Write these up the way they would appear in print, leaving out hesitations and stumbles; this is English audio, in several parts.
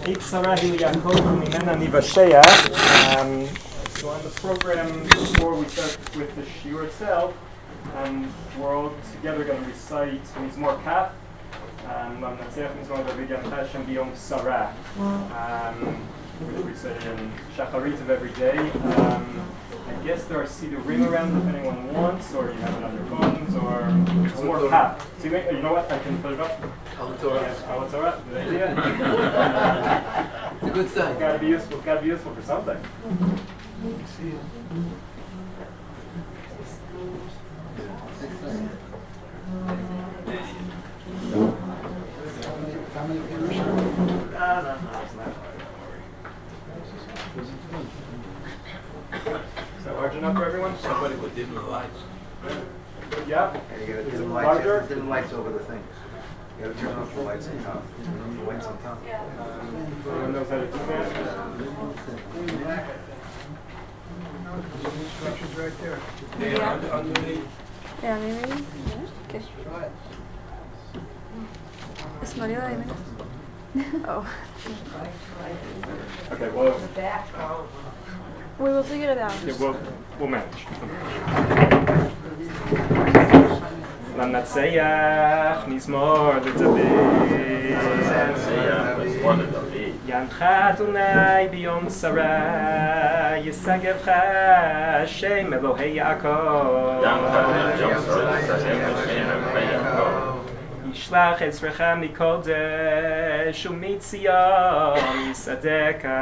So on the program, before we start with the shiur itself, we're all together going to recite Mizmor Kaf. Which we say in Shacharit of every day. I guess there are sidurim around if anyone wants, or you have it on your phones, or it's more Kaf. See, wait, you know what? I can put it up. Al Torah. Good idea. It's a good sign. It's got to be useful. It's got to be useful for something. See you. Is that large enough for everyone? Somebody would dim the lights. Yeah? And you gotta dim Larger? lights over the thing. You gotta turn off the lights on top. Turn off the lights on top. Anyone knows how to do that? Instructions right there. Yeah, underneath. Yeah, maybe. Okay. Try it. Es Mario de menos. Oh. Okay, well, We will figure it out. yeah, we'll manage. L'natseach mizmor l'David. Yancha Adonai biyom Sarah Yisagevcha Hashem Elohei Yaakov. Yishlach Ezrecha mikodesh umitzion Yisadeka.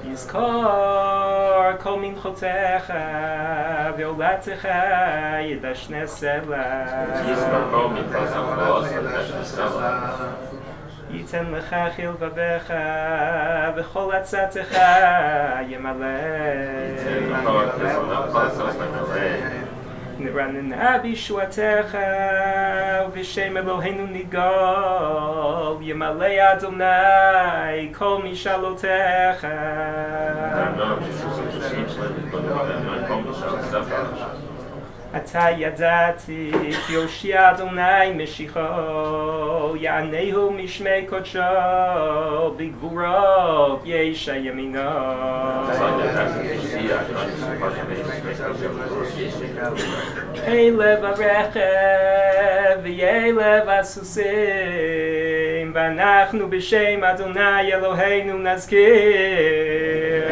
Yizkor kol minchotecha ve'olatecha yidashne sela. Yiten lecha chilvavecha v'chol atzatecha yemaleh. Niranina b'shuatecha v'shem Eloheinu nigol yemaleh Adonai kol mishalotecha. Ata yadati ki yoshi Adonai mishicho yanehu mishmei kodsho bigvurot yesha yamino. Elev arechev v'yelev asusim v'anachnu b'shem Adonai Eloheinu nazkir.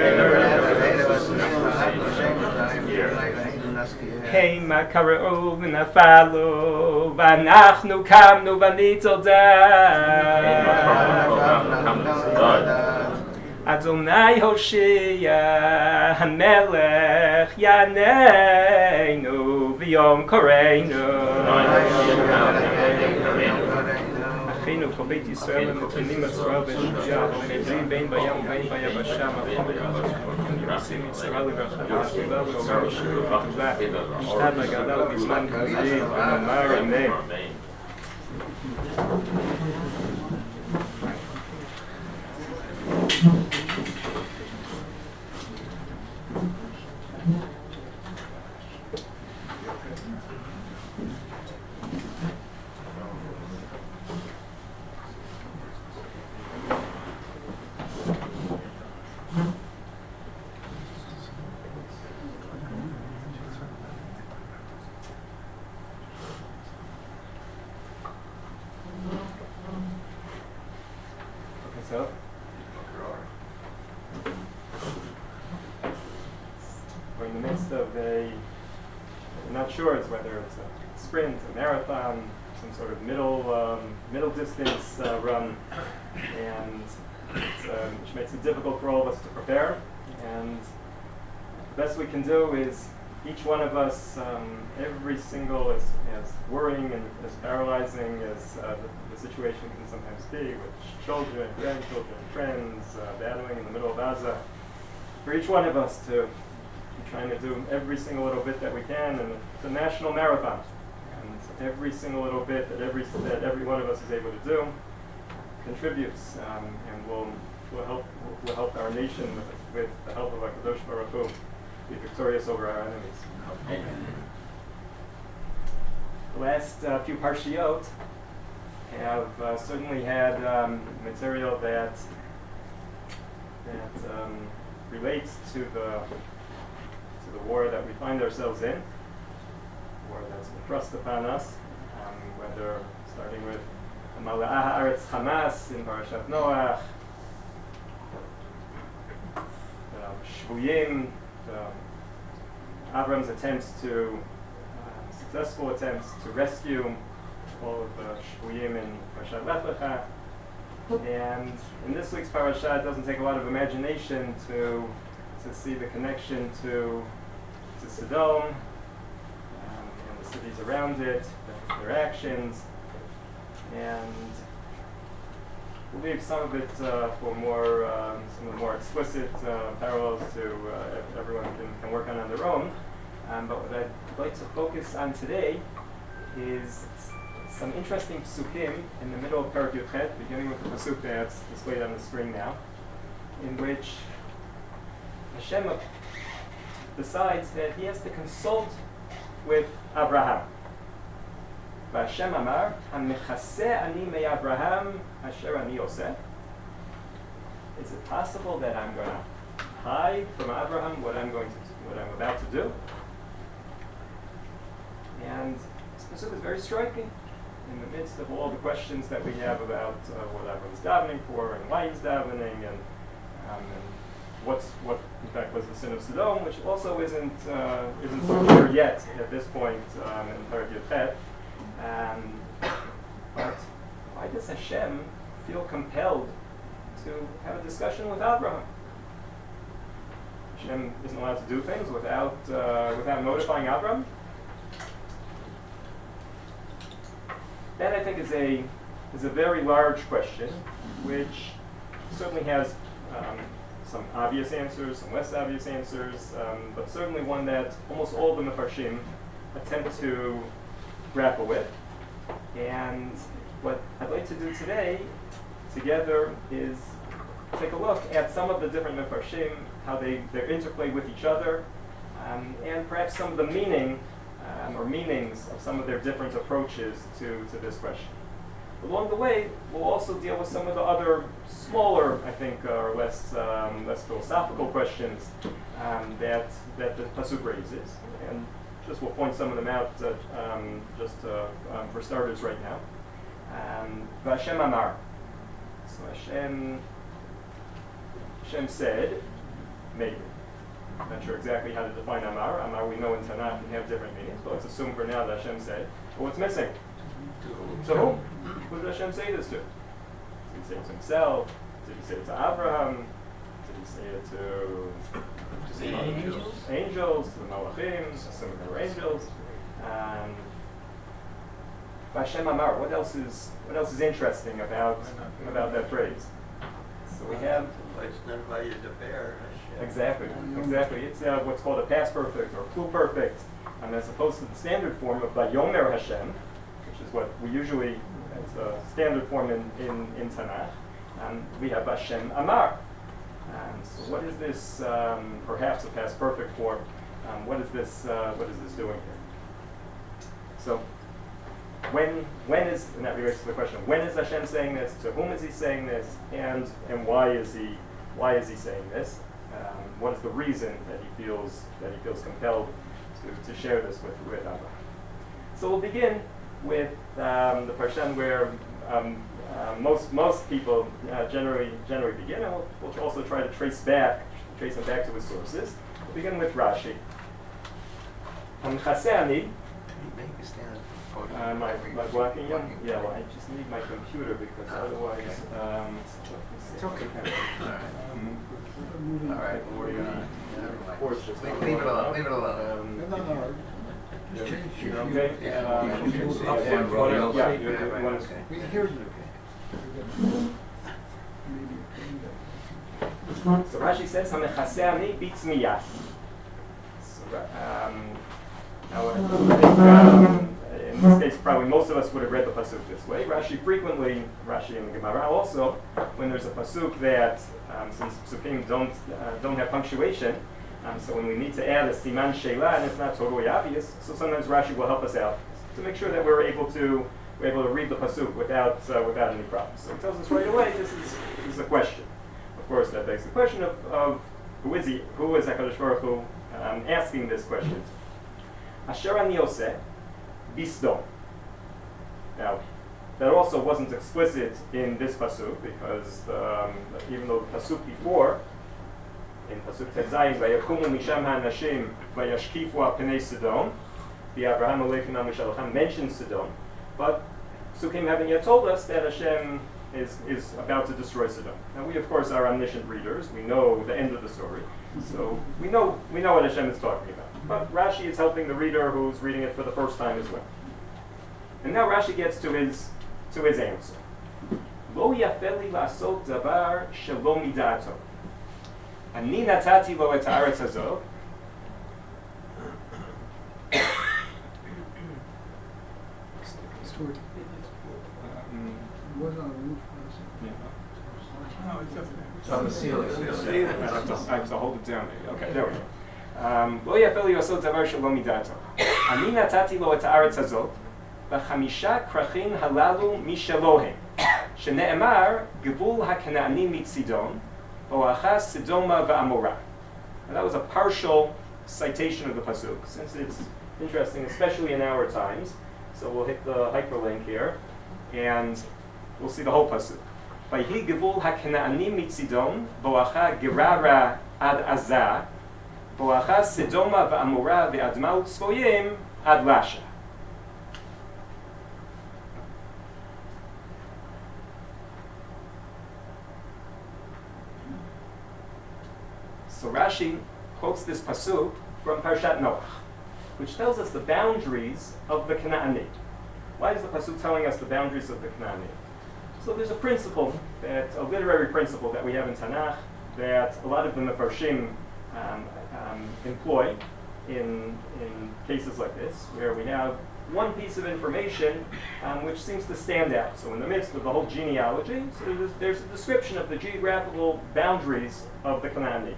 Hey makarov nafalo v'anachnu kamnu v'nitzodah Adonai Hoshea Hamelech Yaneinu v'yom koreinu Achinu kol beit Yisrael v'metinim Yisrael v'shujah v'medrim bein bayam v'bein bayabasha Yirasim Yitzhak l'bracha v'ashliva v'omer Yishuv v'tuvah Yishtav v'gadal v'zman k'zid v'nomar amen. So, we're in the midst of I'm not sure whether it's a sprint, a marathon, some sort of middle distance run, and which makes it difficult for all of us to prepare. And the best we can do is each one of us, every single, as worrying and as paralyzing as the situation can sometimes be with children, grandchildren, friends, battling in the middle of Gaza. For each one of us to be trying to do every single little bit that we can, and it's a national marathon. And every single little bit that every one of us is able to do contributes, and will help our nation with the help of HaKadosh Baruch Hu be victorious over our enemies. Amen. The last few parshiot have certainly had material that relates to the war that we find ourselves in, war that's been thrust upon us, whether starting with Mala'ah Haaretz Hamas in Parashat Noach, Shvuyim, Avram's successful attempts to rescue all of the Shvuyim in Parashat Lech Lecha. And in this week's parasha, it doesn't take a lot of imagination to see the connection to Sodom and the cities around it, their actions, and we'll leave some of it for some of the more explicit parallels to everyone can work on their own. But what I'd like to focus on today is some interesting psukim in the middle of Parak Yudchet, beginning with the pasuk that's displayed on the screen now, in which Hashem decides that he has to consult with Abraham. Hashem Amar, "Hamechaseh ani me'Abraham asher ani oseh." Is it possible that I'm going to hide from Abraham what I'm about to do? And this pasuk is very striking in the midst of all the questions that we have about what Abraham's davening for and why he's davening and what in fact was the sin of Sodom, which also isn't so clear yet at this point in Parak Yudchet. But why does Hashem feel compelled to have a discussion with Abraham? Hashem isn't allowed to do things without notifying Abraham. That, I think, is a very large question, which certainly has some obvious answers, some less obvious answers, but certainly one that almost all the Mefarshim attempt to grapple with. And what I'd like to do today together is take a look at some of the different Mefarshim, how their interplay with each other, and perhaps some of the meanings of some of their different approaches to this question. Along the way, we'll also deal with some of the other smaller, I think, or less philosophical questions that the pasuk raises, and just we'll point some of them out for starters right now. Hashem Amar. So Hashem said, maybe. I'm not sure exactly how to define Amar. Amar, we know in Tanakh can have different meanings, but let's assume for now that Hashem said. But what's missing? To whom? Who did Hashem say this to? Did he say it to himself? Did he say it to Abraham? Did he say it to the angels, to the Malachim, assuming they were angels? Hashem Amar. What else is interesting about that phrase? So we have. Exactly. It's what's called a past perfect or pluperfect, as opposed to the standard form of Vayomer Hashem, which is what we usually, as a standard form in Tanakh. We have Hashem Amar. So what is this? Perhaps a past perfect form. What is this doing here? So when is, and that relates to the question, when is Hashem saying this? To whom is he saying this? And why is he saying this? What is the reason that he feels compelled to share this with Abraham? So we'll begin with the parsha where most people generally begin, and we'll also try to trace him back to his sources. We'll begin with Rashi. My blocking? Yeah, well, I just need my computer because otherwise. It's okay. All right. Of course, just Leave it alone. Leave it alone. Okay. We can hear you. So Rashi says, "Hamechaseh ani bitzmiyah." Now, I think, in this case, probably most of us would have read the pasuk this way. Rashi and the Gemara also, when there's a pasuk that, since psukim don't have punctuation, so when we need to add a siman sheila and it's not totally obvious, so sometimes Rashi will help us out to make sure that we're able to we're able to read the pasuk without any problems. So it tells us right away this is a question. Of course, that begs the question of who is he? Who is HaKadosh Baruch Hu asking this question? Asher ani oseh bisdom. Now, that also wasn't explicit in this pasuk because even though the pasuk before, in pasuk Tet-Zayin, vayakumu misham ha'anashim vayashkifu al pnei Sodom, the Abraham Aleichem Mishalachem mentions Sodom, but Psukim haven't yet told us that Hashem is about to destroy Sodom. Now we of course are omniscient readers. We know the end of the story, so we know what Hashem is talking about. But Rashi is helping the reader who's reading it for the first time as well. And now Rashi gets to his answer. Lo yafeli la'asot davar shelo midato. Ani natati lo et haaretz hazot. It's on the ceiling. I have to hold it down. Okay, there we go. Lo yafeli la'asot davar shelo midato. Ani natati lo et haaretz hazot. B'chamisha krachin halalu mishelohem. Shene'emar gevul haKana'anim mitzidon. Bo'achas Sidoma va'amora. That was a partial citation of the pasuk, since it's interesting, especially in our times. So we'll hit the hyperlink here, and we'll see the whole pasuk. Vayhi gevul haKana'anim mitzidon, bo'acha gerara ad azah, bo'achas Sidoma va'amora ve'admaut tzvoyim ad lasha. So Rashi quotes this pasuk from Parashat Noach, which tells us the boundaries of the Canaanite. Why is the pasuk telling us the boundaries of the Canaanite? So there's a principle, a literary principle that we have in Tanakh that a lot of the Mefarshim employ in cases like this, where we have one piece of information which seems to stand out. So in the midst of the whole genealogy, so there's a description of the geographical boundaries of the Canaanite.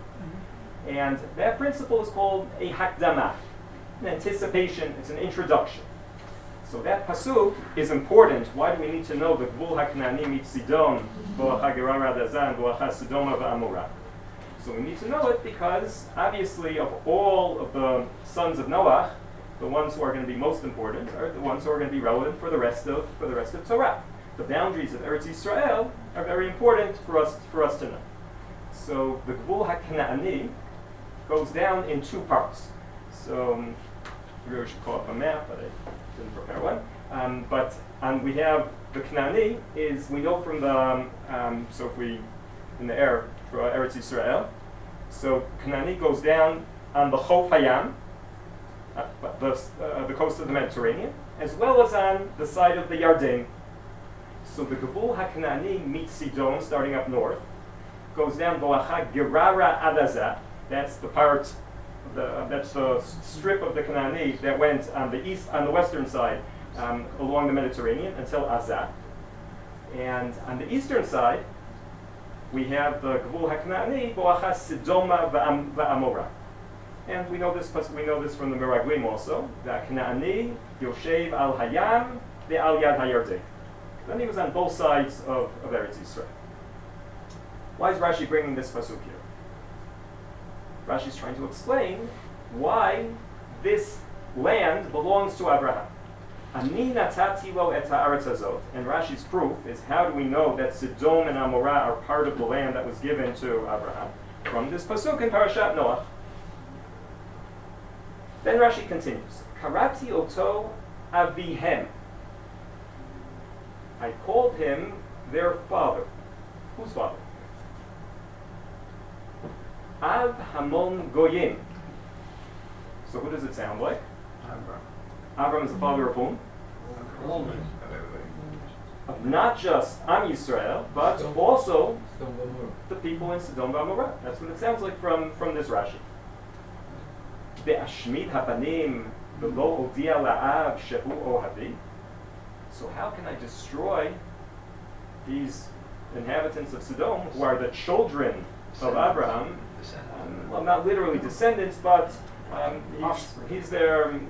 And that principle is called a hakdama, an anticipation, it's an introduction. So that pasuk is important. Why do we need to know the gvul hakna'anim mitzidon, bo'acha gerara dazan, bo'acha Sodoma va'amora? So we need to know it because, obviously, of all of the sons of Noach, the ones who are going to be most important are the ones who are going to be relevant for the rest of Torah. The boundaries of Eretz Yisrael are very important for us to know. So the gvul hakna'ani goes down in two parts. So we really should call up a map, but I didn't prepare one. But we have the Canaani is, we know from the, so if we, in the air, for Eretz Yisrael, so Canaani goes down on the Chof Hayam, the coast of the Mediterranean, as well as on the side of the Yarden. So the Gevul HaKanaani meets Sidon, starting up north, goes down Bo'acha Gerara Adazah. That's the part, that's the strip of the Canaani that went on the western side along the Mediterranean until Azah. And on the eastern side, we have the Gevul HaKanaani Bo'acha Sidoma va'amora. And we know this from the Meraglim also. The Canaani Yoshev al Hayam ve'al Yad HaYarden. Then he was on both sides of Eretz Yisrael. Why is Rashi bringing this pasuk here? Rashi is trying to explain why this land belongs to Abraham. Ani natati lo et haaretz hazot. And Rashi's proof is, how do we know that Sodom and Amorah are part of the land that was given to Abraham? From this pasuk in Parashat Noach. Then Rashi continues, Karati oto avihem. I called him their father. Whose father? Av Hamon Goyim. So who does it sound like? Avram is the father of whom? Of not just Am Yisrael, but also the people in Sodom v'Amorah. That's what it sounds like from this Rashi. Be'ashmid habanim v'lo odia la'av shehu ohavi. So how can I destroy these inhabitants of Sodom who are the children of Abraham? Well, not literally descendants, but he's their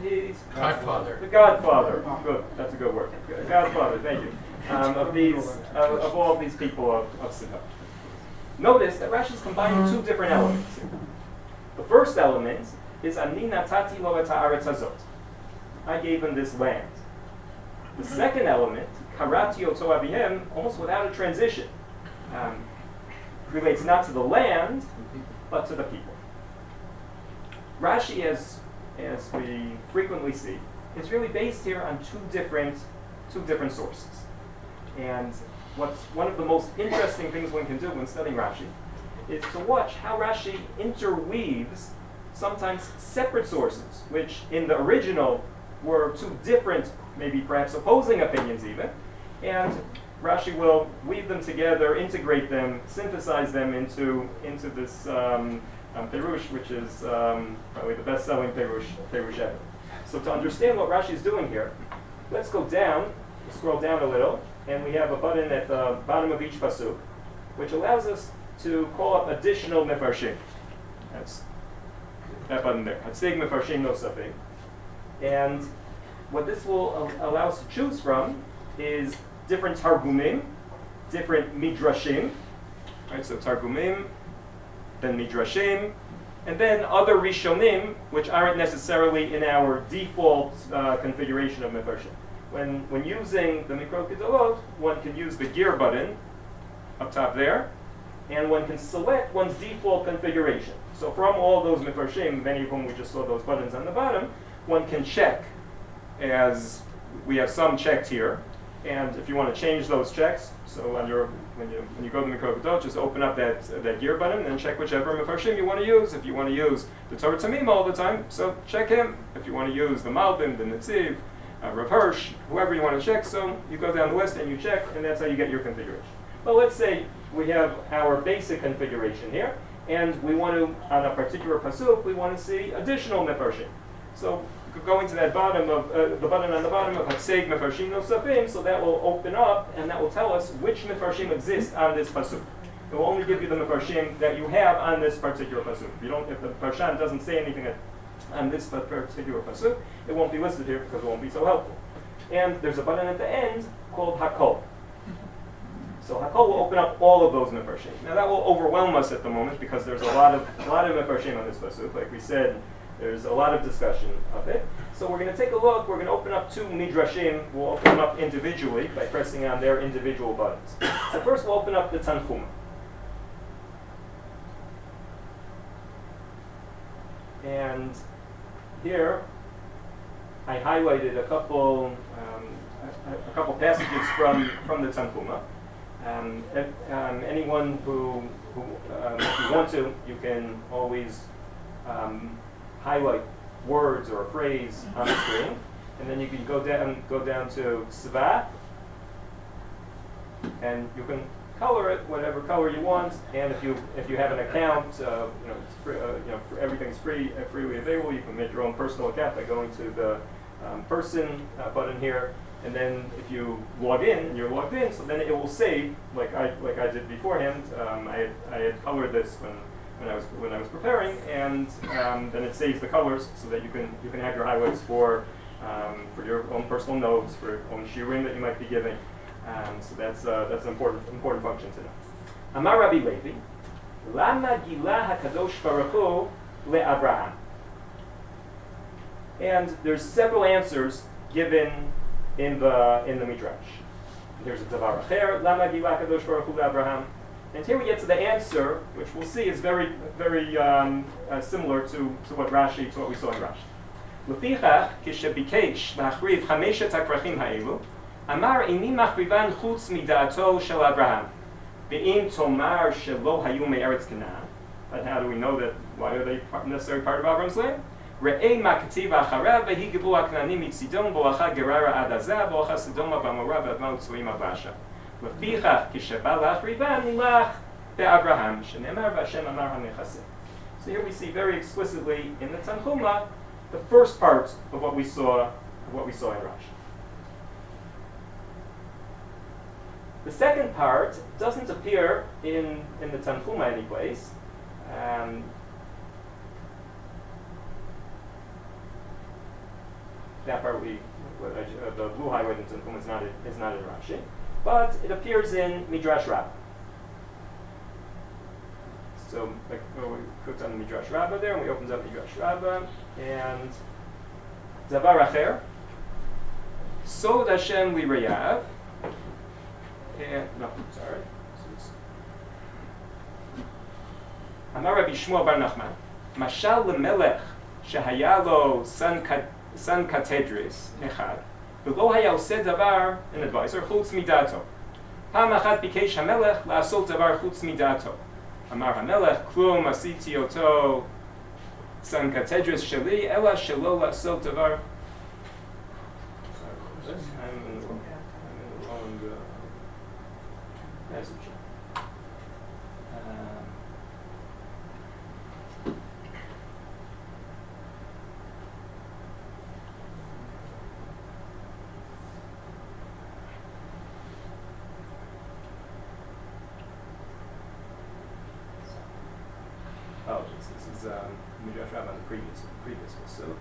He's Godfather. the godfather. Good, that's a good word. Godfather, thank you. Of all these people of Sidon. Notice that Rashi is combining two different elements here. The first element is Ani natati lo et haaretz hazot. I gave him this land. The second element, karati oto avihem, almost without a transition, relates not to the land, but to the people. Rashi, as we frequently see, is really based here on two different sources. And what's one of the most interesting things one can do when studying Rashi is to watch how Rashi interweaves sometimes separate sources, which in the original were two different, maybe perhaps opposing opinions even, and Rashi will weave them together, integrate them, synthesize them into this Perush, which is probably the best-selling Perush ever. So to understand what Rashi is doing here, let's go down, scroll down a little, and we have a button at the bottom of each pasuk, which allows us to call up additional mefarshim. That's that button there. Hatzig mefarshim nosafim. And what this will allow us to choose from is different targumim, different midrashim. Right, so targumim, then midrashim, and then other rishonim, which aren't necessarily in our default configuration of mefarshim. When using the Mikrot Gedolot, one can use the gear button up top there, and one can select one's default configuration. So from all those mefarshim, many of whom we just saw those buttons on the bottom, one can check, as we have some checked here. And if you want to change those checks, so when you go to the Mikrot Gedolot, just open up that gear button and check whichever mefarshim you want to use. If you want to use the Torah Tamim all the time, so check him. If you want to use the Malbim, the Netziv, Rav Hirsch, whoever you want to check, so you go down the list and you check, and that's how you get your configuration. Well, let's say we have our basic configuration here, and we want to, on a particular pasuk, we want to see additional mefarshim. So going to that bottom of the button on the bottom of Hatzeg mefarshim nosafim, so that will open up and that will tell us which mefarshim exist on this pasuk. It will only give you the mefarshim that you have on this particular pasuk. If the parshan doesn't say anything on this particular pasuk, it won't be listed here because it won't be so helpful. And there's a button at the end called Hakol. So Hakol will open up all of those mefarshim. Now that will overwhelm us at the moment because there's a lot of mefarshim on this pasuk. Like we said, there's a lot of discussion of it. So we're going to take a look. We're going to open up two midrashim. We'll open them up individually by pressing on their individual buttons. So first we'll open up the Tanchuma. And here I highlighted a couple passages from the Tanchuma. Anyone who if you want to, you can always highlight words or a phrase on the screen, and then you can go down to Sva, and you can color it whatever color you want. And if you have an account, it's free, everything's freely available. You can make your own personal account by going to the person button here, and then if you log in and you're logged in, so then it will save like I did beforehand. I had colored this when I was preparing, and then it saves the colors so that you can have your highlights for your own personal notes, for your own shiurim that you might be giving. So that's an important function to know. Amar Rabbi Levi, Lama Gilah HaKadosh Baruch Hu le'Avraham. And there's several answers given in the Midrash. There's a Davar Acher, Lama Gilah HaKadosh Baruch Hu le'Avraham. And here we get to the answer, which we'll see is very similar to what we saw in Rashi. Lefichach kishabikesh lachriv chameshet hakrachim ha'elu, amar ini machrivan chutz mida'ato shel Avraham, ve'im tomar shelo hayu me'eretz Canaan. But how do we know that? Why are they necessarily part of Avram's land? Re'ei ma'kativ acharav ve'hi gebu ha'knanim mitzidon bo'acha gerara ad azah bo'acha Sodoma v'Amorah v'adma u'tzuim avasha. Lefichach kishabal lachrivan nilach be'Avraham shenemar v'Hashem amar ha'nechaseh. So here we see very explicitly in the Tanchuma the first part of what we saw in Rashi. The second part doesn't appear in the Tanchuma anyplace. Vu highway in Tanchum is not in Rashi, but it appears in Midrash Rabbah. So like we clicked on the Midrash Rabbah there, and we opened up Midrash Rabbah, and Davar Acher, Sod Hashem Lirayav, and no, sorry. Amar Rabbi Shmuel Bar Nachman, Mashal lemelech shehaya lo san katedris echad, v'lo haya oseh davar, an advisor, chutz midato. Pam achat bikesh hamelech la'asot davar chutz midato. Amar hamelech klum asiti oto san katedris sheli ela shelo la'asot davar. I'm in the wrong message. Apologies. This is Midrash Rabbah on the previous pasuk.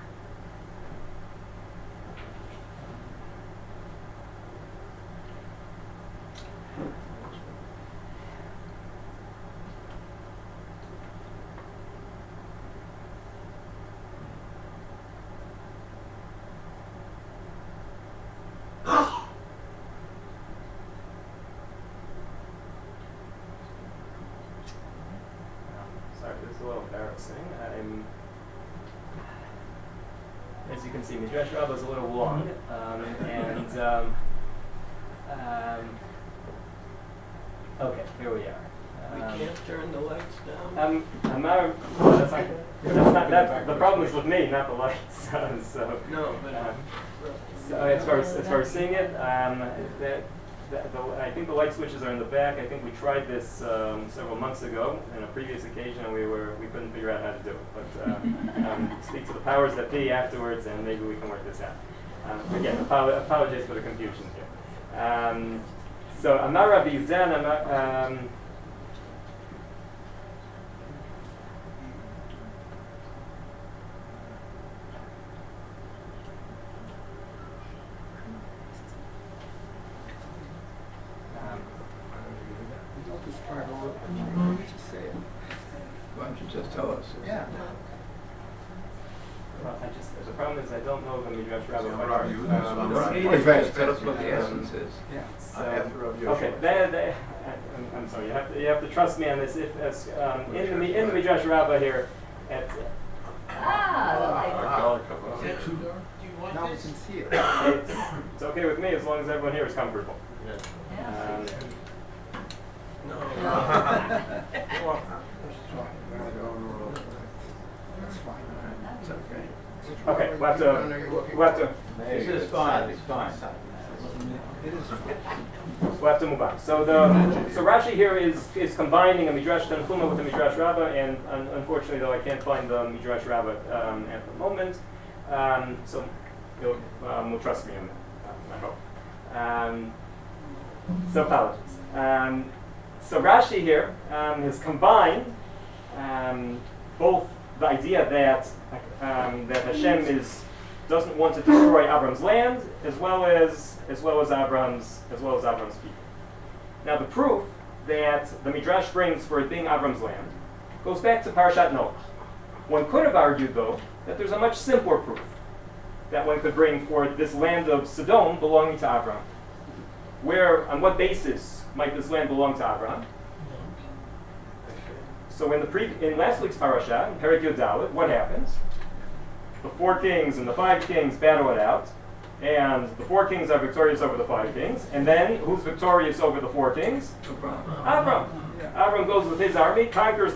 Sorry, this is a little embarrassing. As you can see, Midrash Rabbah is a little long, okay, here we are. We can't turn the lights down. The problem is with me, not the lights. So, No, but so as far as seeing it, I think the light switches are in the back. I think we tried this several months ago in a previous occasion, and we couldn't figure out how to do it. But speak to the powers that be afterwards, and maybe we can work this out. Again, apologize for the confusion here. So Amar Rabbi Yudan, why don't you just tell us? Yeah. well, the problem is I don't know the Midrash Rabbah. Rabbi Yudan, Pretty fast, tell us what the essence is. Yeah. So, After Rabbi okay, Yoshua. I'm sorry. You have to trust me on this. If in the Midrash Rabbah here, at Now we can see it. it's okay with me as long as everyone here is comfortable. no. That's fine. It's okay. Okay, we'll have to. This is fine, it's fine. It is. We'll have to move on. So Rashi here is combining a Midrash Tanchuma with a Midrash Rabbah, and unfortunately, though, I can't find the Midrash Rabbah at the moment. So you'll trust me on that, I hope. So apologies. So Rashi here has combined both the idea that Hashem doesn't want to destroy Avram's land, as well as Avram's people. Now the proof that the Midrash brings for it being Avram's land goes back to Parashat Noach. One could have argued, though, that there's a much simpler proof that one could bring for this land of Sodom belonging to Avram. Where, on what basis might this land belong to Avram? So in last week's parasha, in Perek Yud Dalet, what happens? The 4 kings and the 5 kings battle it out, and the 4 kings are victorious over the 5 kings, and then who's victorious over the 4 kings? Avram. Avram goes with his army, conquers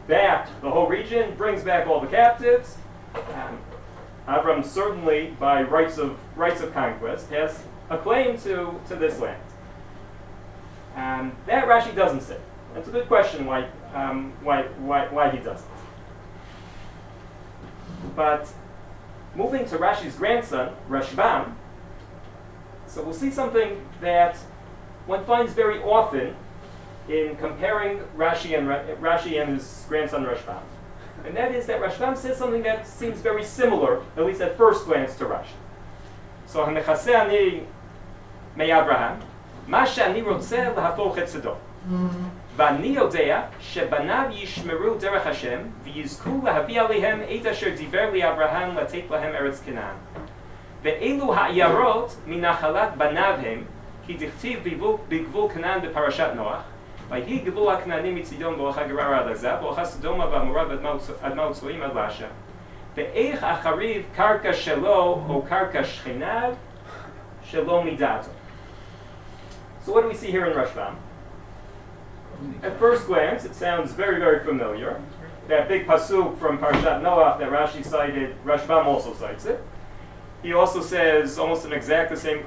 back the whole region, brings back all the captives. Avram certainly, by rights of conquest, has a claim to this land. That Rashi doesn't say. That's a good question why he doesn't. But moving to Rashi's grandson, Rashbam, so we'll see something that one finds very often in comparing Rashi and his grandson Rashbam. And that is that Rashbam says something that seems very similar, at least at first glance, to Rashi. So המכסה אני מאברהם, מה שאני רוצה להפוך את סדום. ואני יודע שבניו ישמרו דרך השם ויזכו להביא עליהם את אשר דיבר לאברהם לתת להם ארץ כנען. ואלו העיירות מנחלת בניו הם, כי דכתיב בגבול כנען בפרשת נוח, ויהי גבול הכנענים מצידון והלכה גרר עד עזה, והלכה סדומה ועמורה ועד מצרים עד לאשה. ואיך החריב קרקע שלו או קרקע שכניו שלא מדעתו. So what do we see here in Rashbam? At first glance, it sounds very, very familiar. That big pasuk from Parashat Noach that Rashi cited, Rashbam also cites it. He also says almost in exact the same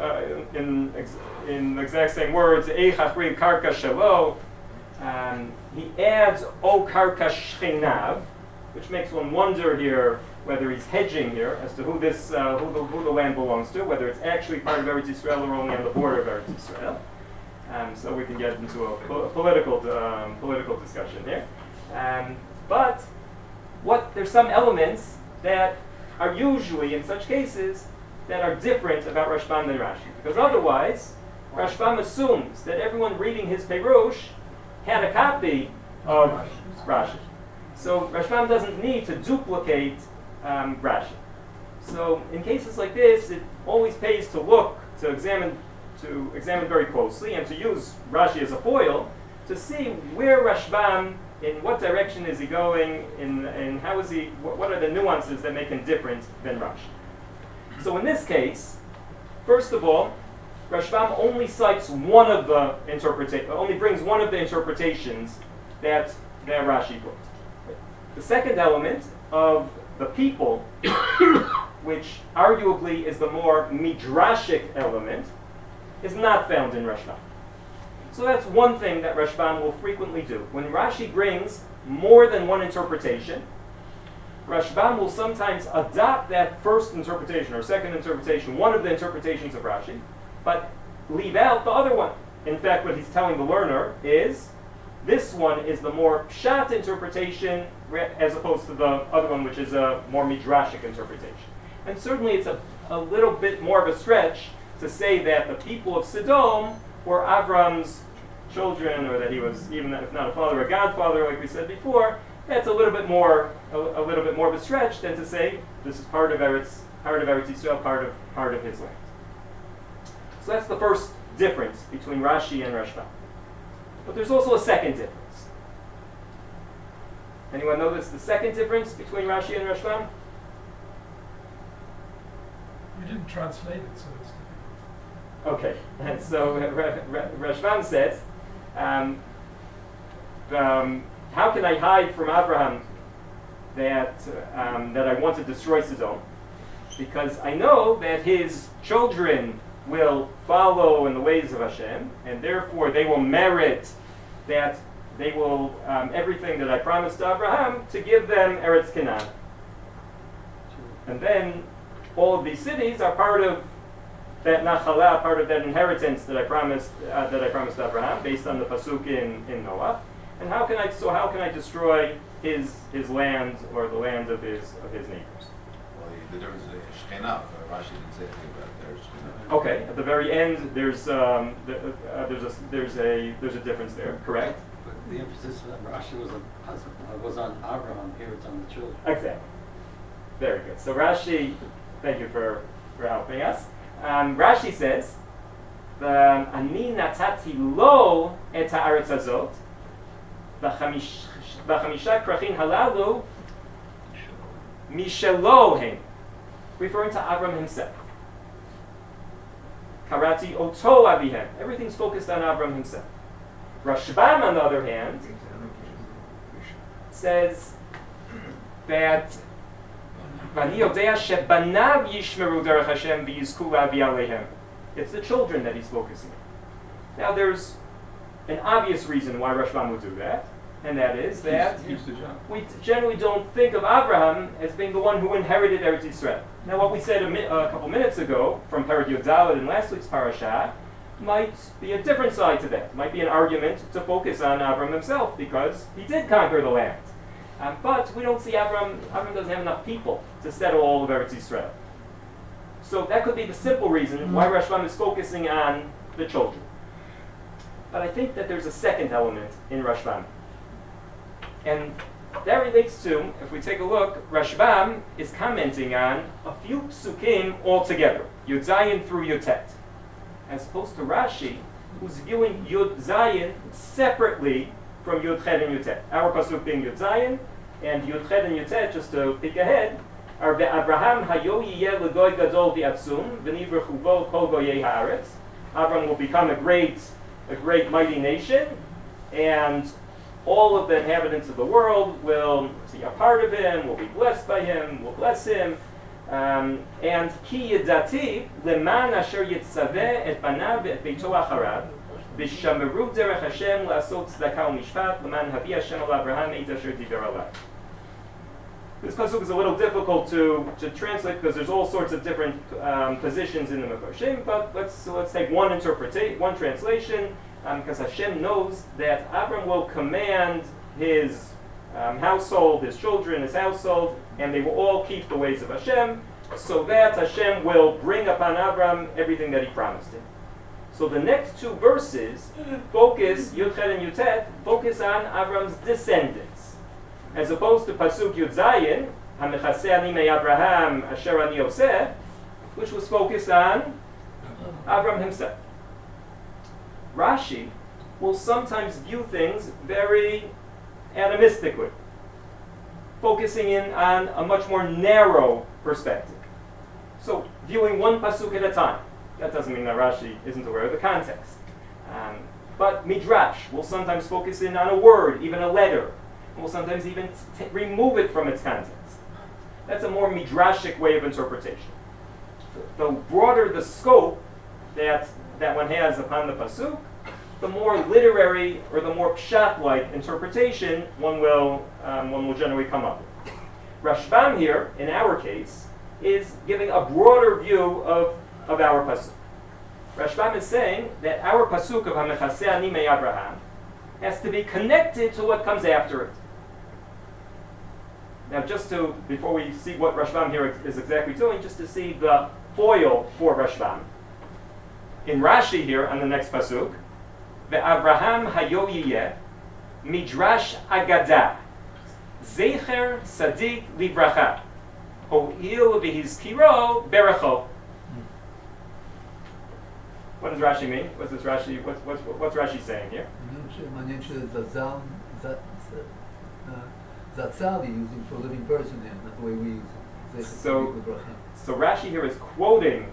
in the exact same words, "Eich achriv karka shelo." He adds "O karka shchenav," which makes one wonder here whether he's hedging here as to who this who the land belongs to, whether it's actually part of Eretz Yisrael or only on the border of Eretz Yisrael. So we can get into a political discussion here. But there's some elements that are usually, in such cases, that are different about Rashbam than Rashi. Because otherwise, Rashbam assumes that everyone reading his Perush had a copy of Rashi. So Rashbam doesn't need to duplicate Rashi. So in cases like this, it always pays to look, to examine very closely, and to use Rashi as a foil to see where Rashbam, in what direction is he going, in how is he, what are the nuances that make him different than Rashi. So in this case, first of all, Rashbam only cites only brings one of the interpretations that Rashi put. The second element of the people, which arguably is the more midrashic element, is not found in Rashbam. So that's one thing that Rashbam will frequently do. When Rashi brings more than one interpretation, Rashbam will sometimes adopt that first interpretation or second interpretation, one of the interpretations of Rashi, but leave out the other one. In fact, what he's telling the learner is, this one is the more pshat interpretation as opposed to the other one, which is a more midrashic interpretation. And certainly it's a little bit more of a stretch to say that the people of Sodom were Avram's children, or that he was, even if not a father, a godfather, like we said before. That's a little bit more of a stretch than to say this is part of Eretz Yisrael, part of his land. So that's the first difference between Rashi and Rashbam. But there's also a second difference. Anyone notice the second difference between Rashi and Rashbam? You didn't translate it, so it's difficult. Okay, and so Rashbam says, how can I hide from Abraham that I want to destroy Sodom? Because I know that his children will follow in the ways of Hashem, and therefore they will merit that they will everything that I promised to Abraham to give them Eretz Canaan. And then all of these cities are part of that nachala, part of that inheritance that I promised to Abraham, based on the pasuk in Noah. And how can I destroy his land or the land of his neighbors? Well, the difference is Shekhinah. Rashi didn't say anything about there's Shekhinah. Okay, at the very end, there's a difference there. Correct. But the emphasis of Rashi was on Abraham. Here it's on the children. Exactly. Very good. So Rashi, thank you for helping us. Rashi says, "Ani natati lo et haaretz hazot, v'chamisha krachin halalu mishelo hem," referring to Avram himself. Karati oto avihem. Everything's focused on Avram himself. Rashbam, on the other hand, says that it's the children that he's focusing on. Now there's an obvious reason why Rashbam would do that, and that is that we generally don't think of Abraham as being the one who inherited Eretz Yisrael. Now what we said a couple minutes ago from Parashat Yud in last week's Parashat might be a different side to that. It might be an argument to focus on Abraham himself because he did conquer the land. But we don't see Abraham doesn't have enough people to settle all of Eretz Yisrael. So that could be the simple reason why Rashbam is focusing on the children. But I think that there's a second element in Rashbam. And that relates to, if we take a look, Rashbam is commenting on a few psukim altogether, Yud Zayin through Yud Tet, as opposed to Rashi, who's viewing Yud Zayin separately from Yud Chet and Yud Tet. Our pasuk being Yud Zayin, and Yud Chet and Yud Tet, just to peek ahead, are Abraham hayo yiyeh legoy gadol v'atzum v'nivrechu bo kol goyei haaretz. Abraham will become a great mighty nation, and all of the inhabitants of the world will see a part of him, will be blessed by him, will bless him. And ki yidati leman asher yitzaveh et banav et beito acharav v'shameru derech Hashem la'asot tzedakah u'mishpat leman havi Hashem al Abraham et asher diber alav. This pasuk is a little difficult to translate because there's all sorts of different positions in the Mefarshim, but let's take one translation, because Hashem knows that Abram will command his household, his children, his household, and they will all keep the ways of Hashem, so that Hashem will bring upon Abram everything that he promised him. So the next two verses focus, Yud Chet and Yud Tet, focus on Abram's descendants, as opposed to Pasuk Yud Zayin, Hamechaseh ani me Abraham asher ani Yosef, which was focused on Abram himself. Rashi will sometimes view things very atomistically, focusing in on a much more narrow perspective. So, viewing one pasuk at a time. That doesn't mean that Rashi isn't aware of the context. But Midrash will sometimes focus in on a word, even a letter, and will sometimes even remove it from its context. That's a more Midrashic way of interpretation. The broader the scope that one has upon the pasuk, the more literary or the more pshat-like interpretation one will generally come up with. Rashbam here, in our case, is giving a broader view of our pasuk. Rashbam is saying that our pasuk of Hamechaseh ani me Abraham has to be connected to what comes after it. Now, before we see what Rashbam here is exactly doing, just to see the foil for Rashbam. In Rashi here, on the next pasuk, Ve'Avraham hayo yiyeh midrash agadah zecher sadik livracha ho'il v'hizkiro berecho. What does Rashi mean? What's Rashi saying here? מעניין זצ"ל using for living person here, not the way we use it. So Rashi here is quoting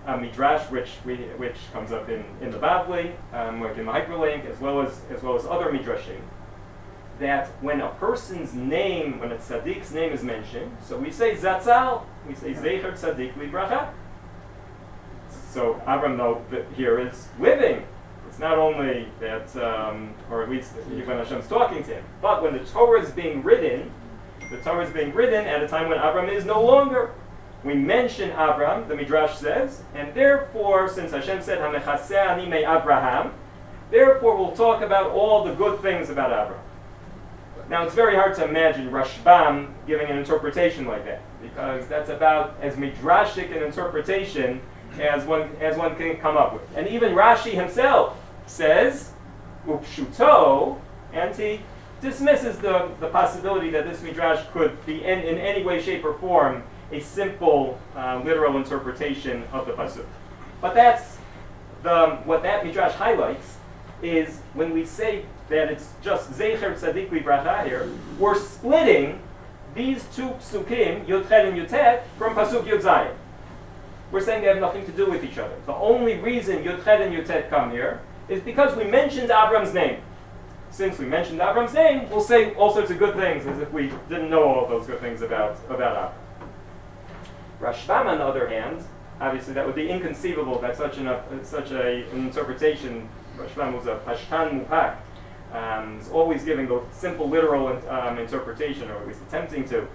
a midrash which comes up in the Bavli, like in the hyperlink, as well as other midrashim, that when a person's name, when a tzaddik's name is mentioned, so we say zatzal, we say zecher tzaddik livracha. So Abram, though, here is living. It's not only that, or at least when Hashem's talking to him, but when the Torah is being written, at a time when Abram is no longer. We mention Abram, the Midrash says, and therefore, since Hashem said, Hamechaseh ani me Abraham, therefore we'll talk about all the good things about Abram. Now, it's very hard to imagine Rashbam giving an interpretation like that, because that's about as midrashic an interpretation as one can come up with. And even Rashi himself says, Upshuto, and he dismisses the possibility that this midrash could be in any way, shape, or form a simple literal interpretation of the pasuk. But that's what that midrash highlights is when we say that it's just zecher tzaddik livracha here, we're splitting these two psukim, Yud Chet and Yud Tet, from pasuk Yud Zayin. We're saying they have nothing to do with each other. The only reason Yud Chet and Yud Tet come here is because we mentioned Abram's name. Since we mentioned Abram's name, we'll say all sorts of good things as if we didn't know all of those good things about Abram. Rashbam, on the other hand, obviously that would be inconceivable that such an interpretation. Rashbam was a pashtan mupak, is always giving the simple literal interpretation, or at least attempting to,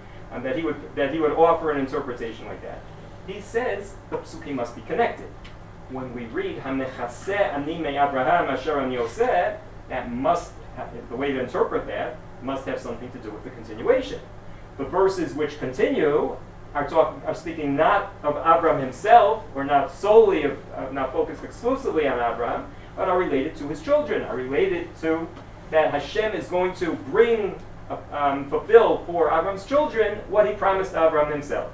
that he would offer an interpretation like that. He says the psukim must be connected. When we read Hamechaseh ani me Abraham asher ani Yosef, the way to interpret that must have something to do with the continuation. The verses which continue are speaking not of Abraham himself, or not solely not focused exclusively on Abraham, but are related to his children, are related to that Hashem is going to fulfill for Abraham's children what he promised Abraham himself.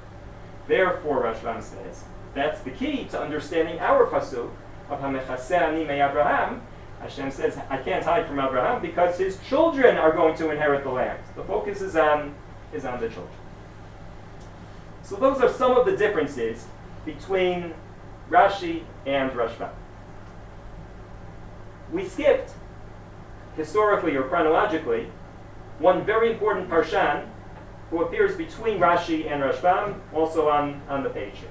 Therefore, Rashbam says, that's the key to understanding our pasuk of Hamechaseh Ani Abraham. Hashem says, I can't hide from Abraham because his children are going to inherit the land. The focus is on the children. So those are some of the differences between Rashi and Rashbam. We skipped, historically or chronologically, one very important parshan who appears between Rashi and Rashbam, also on the page here.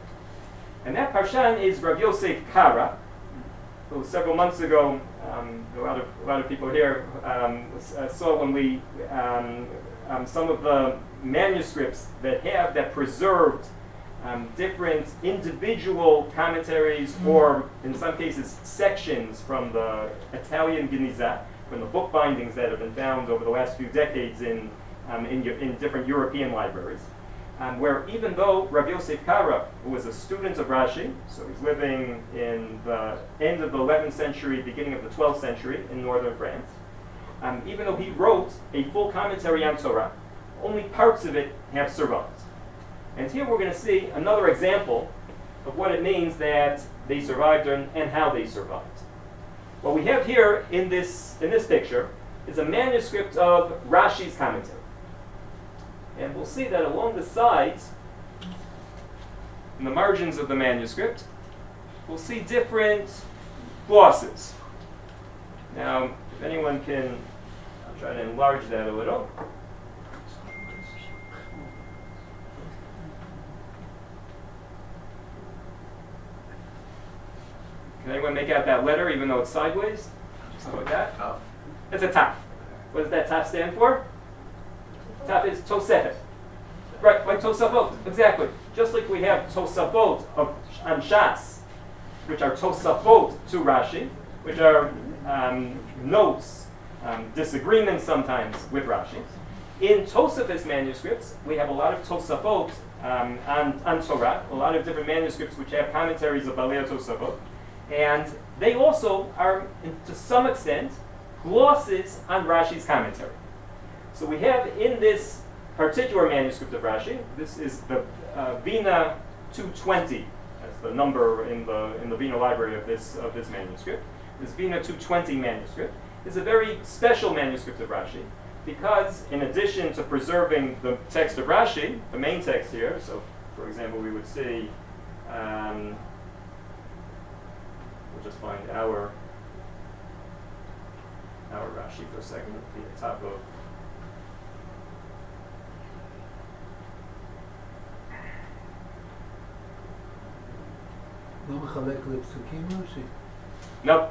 And that parshan is Rabbi Yosef Kara, who several months ago, a lot of people here saw when we some of the manuscripts that preserved different individual commentaries, or in some cases sections from the Italian Geniza, from the book bindings that have been found over the last few decades in different European libraries, where even though Rabbi Yosef Kara, who was a student of Rashi, so he's living in the end of the 11th century, beginning of the 12th century in northern France, even though he wrote a full commentary on Torah, only parts of it have survived. And here we're going to see another example of what it means that they survived and how they survived. What we have here in this picture is a manuscript of Rashi's commentary. And we'll see that along the sides, in the margins of the manuscript, we'll see different glosses. Now, if anyone can, I'll try to enlarge that a little. Can anyone make out that letter, even though it's sideways? Just like that. Taf. It's a taf. What does that taf stand for? Taf is Tosefet. Right, like Tosafot, exactly. Just like we have Tosafot on Shas, which are Tosafot to Rashi, which are notes, disagreements sometimes with Rashi. In Tosafot's manuscripts, we have a lot of Tosafot on Torah, a lot of different manuscripts which have commentaries of Balei Tosafot. And they also are, to some extent, glosses on Rashi's commentary. So we have in this particular manuscript of Rashi, this is the Vina 220. That's the number in the Vina library of this manuscript. This Vina 220 manuscript is a very special manuscript of Rashi because, in addition to preserving the text of Rashi, the main text here, so for example, we would see. We'll just find our Rashi for a second at the top of. Nope.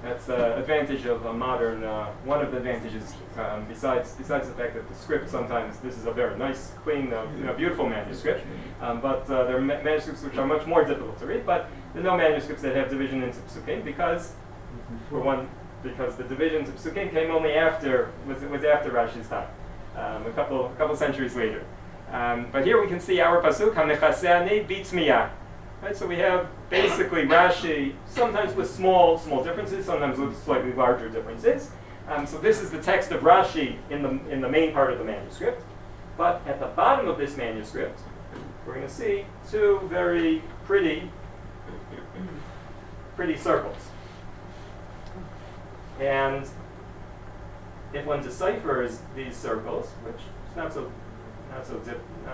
That's an advantage of a modern. One of the advantages, besides the fact that the script sometimes this is a very nice, clean, beautiful manuscript, but there are manuscripts which are much more difficult to read. But there are no manuscripts that have division into psukim because, for one, because the division to psukim came only after was after Rashi's time, a couple centuries later. But here we can see our pasuk Hamechaseh Ani Bitzmiyah. Right, so we have basically Rashi, sometimes with small differences, sometimes with slightly larger differences. So this is the text of Rashi in the main part of the manuscript. But at the bottom of this manuscript, we're going to see two very pretty circles. And if one deciphers these circles, which is not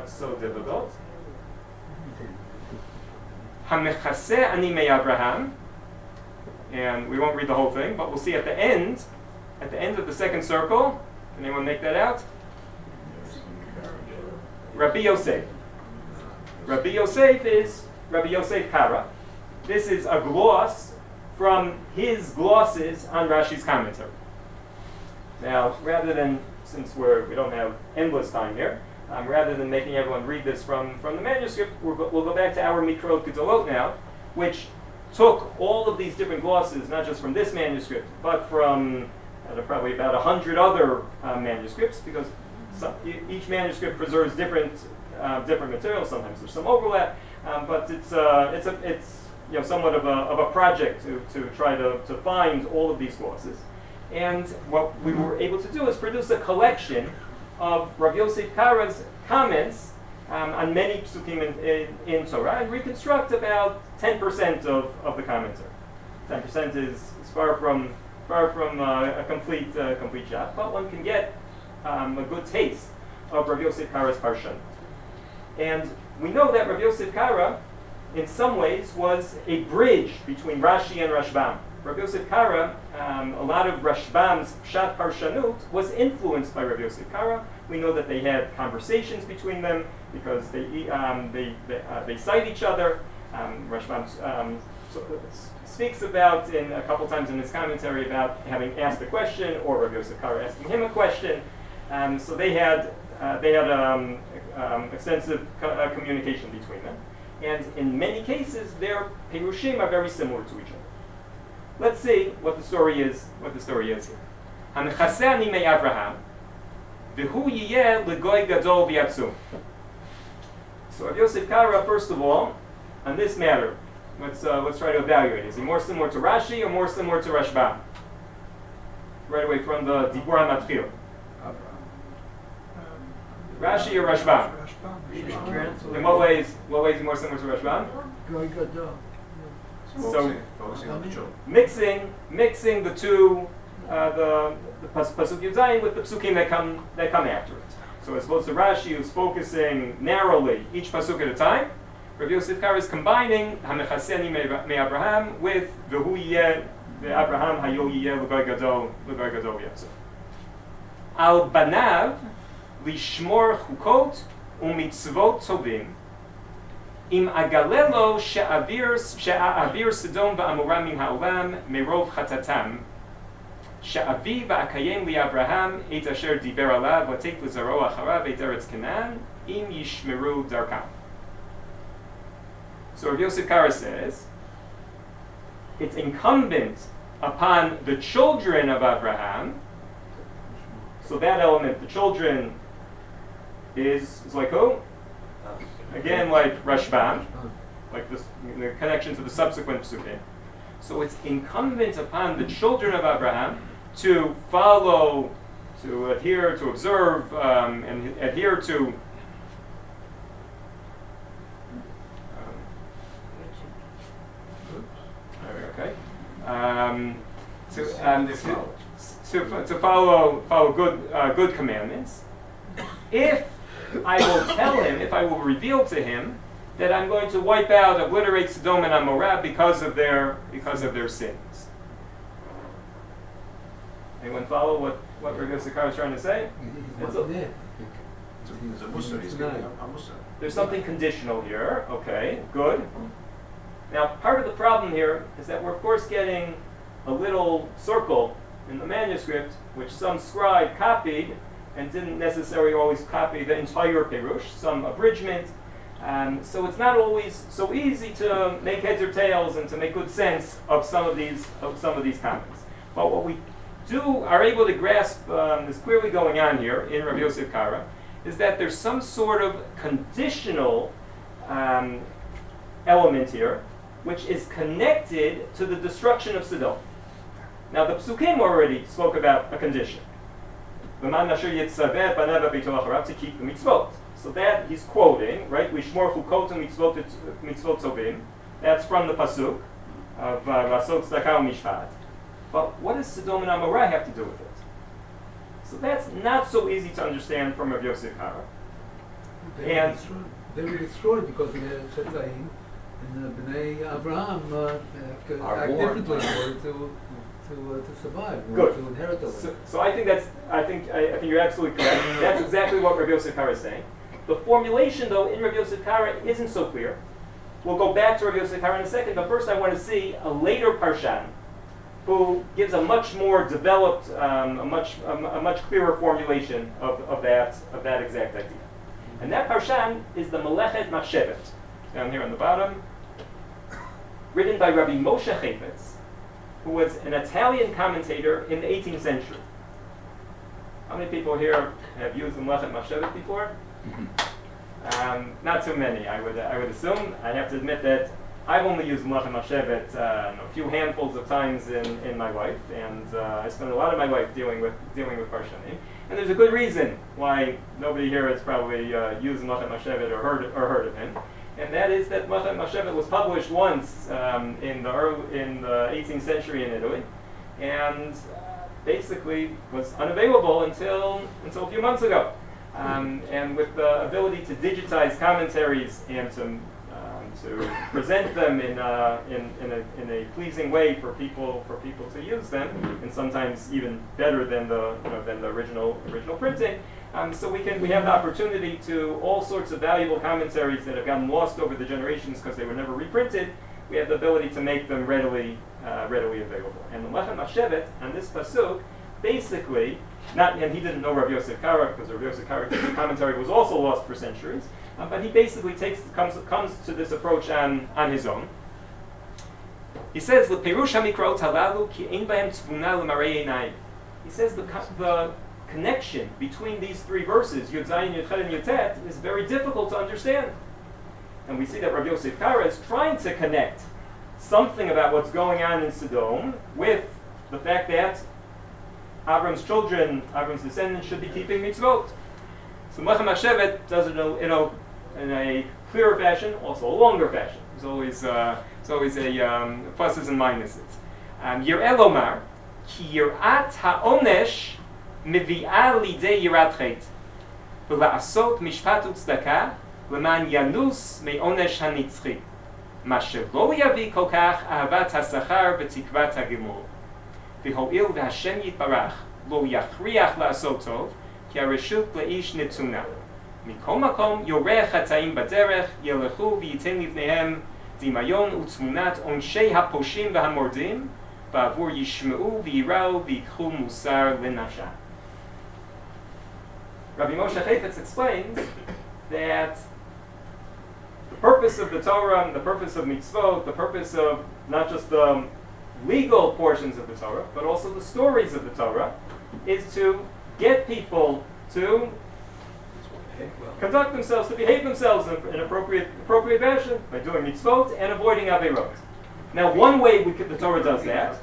so difficult. Hamechaseh Ani Abraham, and we won't read the whole thing, but we'll see at the end of the second circle. Can anyone make that out? Rabbi Yosef. Rabbi Yosef is Rabbi Yosef Kara. This is a gloss from his glosses on Rashi's commentary. Now, rather than, since we don't have endless time here, rather than making everyone read this from the manuscript, we'll go back to our Mikrot Gedolot now, which took all of these different glosses, not just from this manuscript, but from probably about 100 other manuscripts, because each manuscript preserves different different materials. Sometimes there's some overlap, but it's somewhat of a project to try to find all of these clauses. And what we were able to do is produce a collection of Rav Yosef Kara's comments on many psukim in Torah, and reconstruct about 10% of the commentary. 10% is far from a complete job, but one can get a good taste of Rav Yosef Kara's Parashat. And we know that Rav Yosef Kara, in some ways, was a bridge between Rashi and Rashbam. Rav Yosef Kara, a lot of Rashbam's Pshat Parshanut was influenced by Rav Yosef Kara. We know that they had conversations between them because they cite each other. Rashbam speaks about a couple times in his commentary about having asked a question or Rav Yosef Kara asking him a question. So they had extensive communication between them. And in many cases, their Perushim are very similar to each other. Let's see what the story is here. Hanechaseh me Abraham, v'hu yiyeh legoy gadol v'yatzum. So Rav Yosef Kara, first of all, on this matter, let's try to evaluate. Is he more similar to Rashi or more similar to Rashbam? Right away from the Dibur HaMatchil. Rashi or Rashbam? In what ways is he more similar to Rashbam? So mixing the two, the pasuk Yud Zayin with the psukim that come after it. So as opposed to Rashi, who's focusing narrowly each pasuk at a time, Rav Yosef Kara is combining Hamechaseni me Abraham with V'hu yiyeh Abraham hayo yiyeh l'goy gadol v'yatzor. Al banav lishmor chukot umitzvot tovim im agalelo she'avir Sodom va'amora min ha'olam merov chatatam she'avi va'akayem li Abraham et asher diber alav v'tek l'zaro acharav et eretz Canaan im yishmeru darkam. So Rav Yosef Kara says, it's incumbent upon the children of Abraham. So that element, the children, is like who? Again, like Rashbam, like this, the connection to the subsequent psukim. So it's incumbent upon the children of Abraham to follow, to adhere, to observe, and adhere to to follow good commandments. If I will tell him, if I will reveal to him that I'm going to wipe out, obliterate Sodom and Amorah because of their sins. Anyone follow what Rabbi Yosef Kara is trying to say? It's a Musa. He's giving a Musa. There's something conditional here. Okay, good. Now, part of the problem here is that we're, of course, getting a little circle in the manuscript, which some scribe copied and didn't necessarily always copy the entire Perush, some abridgment. So it's not always so easy to make heads or tails and to make good sense of some of these comments. But what we are able to grasp is clearly going on here in Rabbi Yosef Kara, is that there's some sort of conditional element here, which is connected to the destruction of Sodom. Now the psukim already spoke about a condition. To keep the mitzvot. So that he's quoting, right? Lishmor chukot mitzvot tovim. That's from the pasuk of Rasot Tzedakah Mishpat. But what does Sodom and Amorah have to do with it? So that's not so easy to understand from Rav Yosef Kara. They were destroyed because of the Shetzaim, and Bnei Abraham act differently in order to survive, in order to inherit the land. So I think you're absolutely correct. That's exactly what Rav Yosef Kara is saying. The formulation, though, in Rav Yosef Kara isn't so clear. We'll go back to Rav Yosef Kara in a second, but first I want to see a later Parshan who gives a much more developed, a much clearer formulation of that exact idea. And that Parshan is the Melechet Machshevet, down here on the bottom, written by Rabbi Moshe Chayfetz, who was an Italian commentator in the 18th century. How many people here have used the Melechet Machshevet before? Not too many, I would assume. I have to admit that I've only used Melech HaMashevet a few handfuls of times in my life, and I spent a lot of my life dealing with Parshanim. And there's a good reason why nobody here has probably used Melech HaMashevet or heard of him, and that is that Melech HaMashevet was published once in the 18th century in Italy, and basically was unavailable until a few months ago. And with the ability to digitize commentaries and to present them in a pleasing way for people to use them, and sometimes even better than the original printing. So we have the opportunity to all sorts of valuable commentaries that have gotten lost over the generations because they were never reprinted. We have the ability to make them readily available. And the Melech HaMashevet on this pasuk, basically, and he didn't know Rabbi Yosef Kara because Rabbi Yosef Kara's commentary was also lost for centuries. But he basically comes to this approach on his own. He says the Perush HaMikraot halalu ki ein bahem tzvuna l'marei einayim. He says the connection between these three verses, Yud Zayin, Yud Chet, and Yud Tet, is very difficult to understand. And we see that Rabbi Yosef Kara is trying to connect something about what's going on in Sodom with the fact that Avram's children, Avram's descendants, should be keeping mitzvot. So Melech HaMashevet does it in a clearer fashion, also a longer fashion. There's always a pluses and minuses. Yir'eh lomar, ki yirat ha'onesh mevi'ah lidei yirat chet, v'la'asot mishpat u'tzedakah l'man yanus me'onesh hanitzchi, ma shelo yavi kol kach ahavat ha'sachar v'tikvat ha'gimul, v'ho'il v'Hashem yitbarach lo yachriach la'asot tov, כי הרשות לאיש נתונה. מכל מקום יורה חטאים בדרך, ילכו וייתן לבניהם דמיון ותמונת עונשי הפושעים והמורדים, בעבור ישמעו ויראו ויקחו מוסר לנפשם. Rabbi Moshe Chaifetz explains that the purpose of the Torah, the purpose of mitzvot, the purpose of not just the legal portions of the Torah, but also the stories of the Torah, is to get people to conduct themselves, to behave themselves in appropriate fashion by doing mitzvot and avoiding averot. Now, one way the Torah does that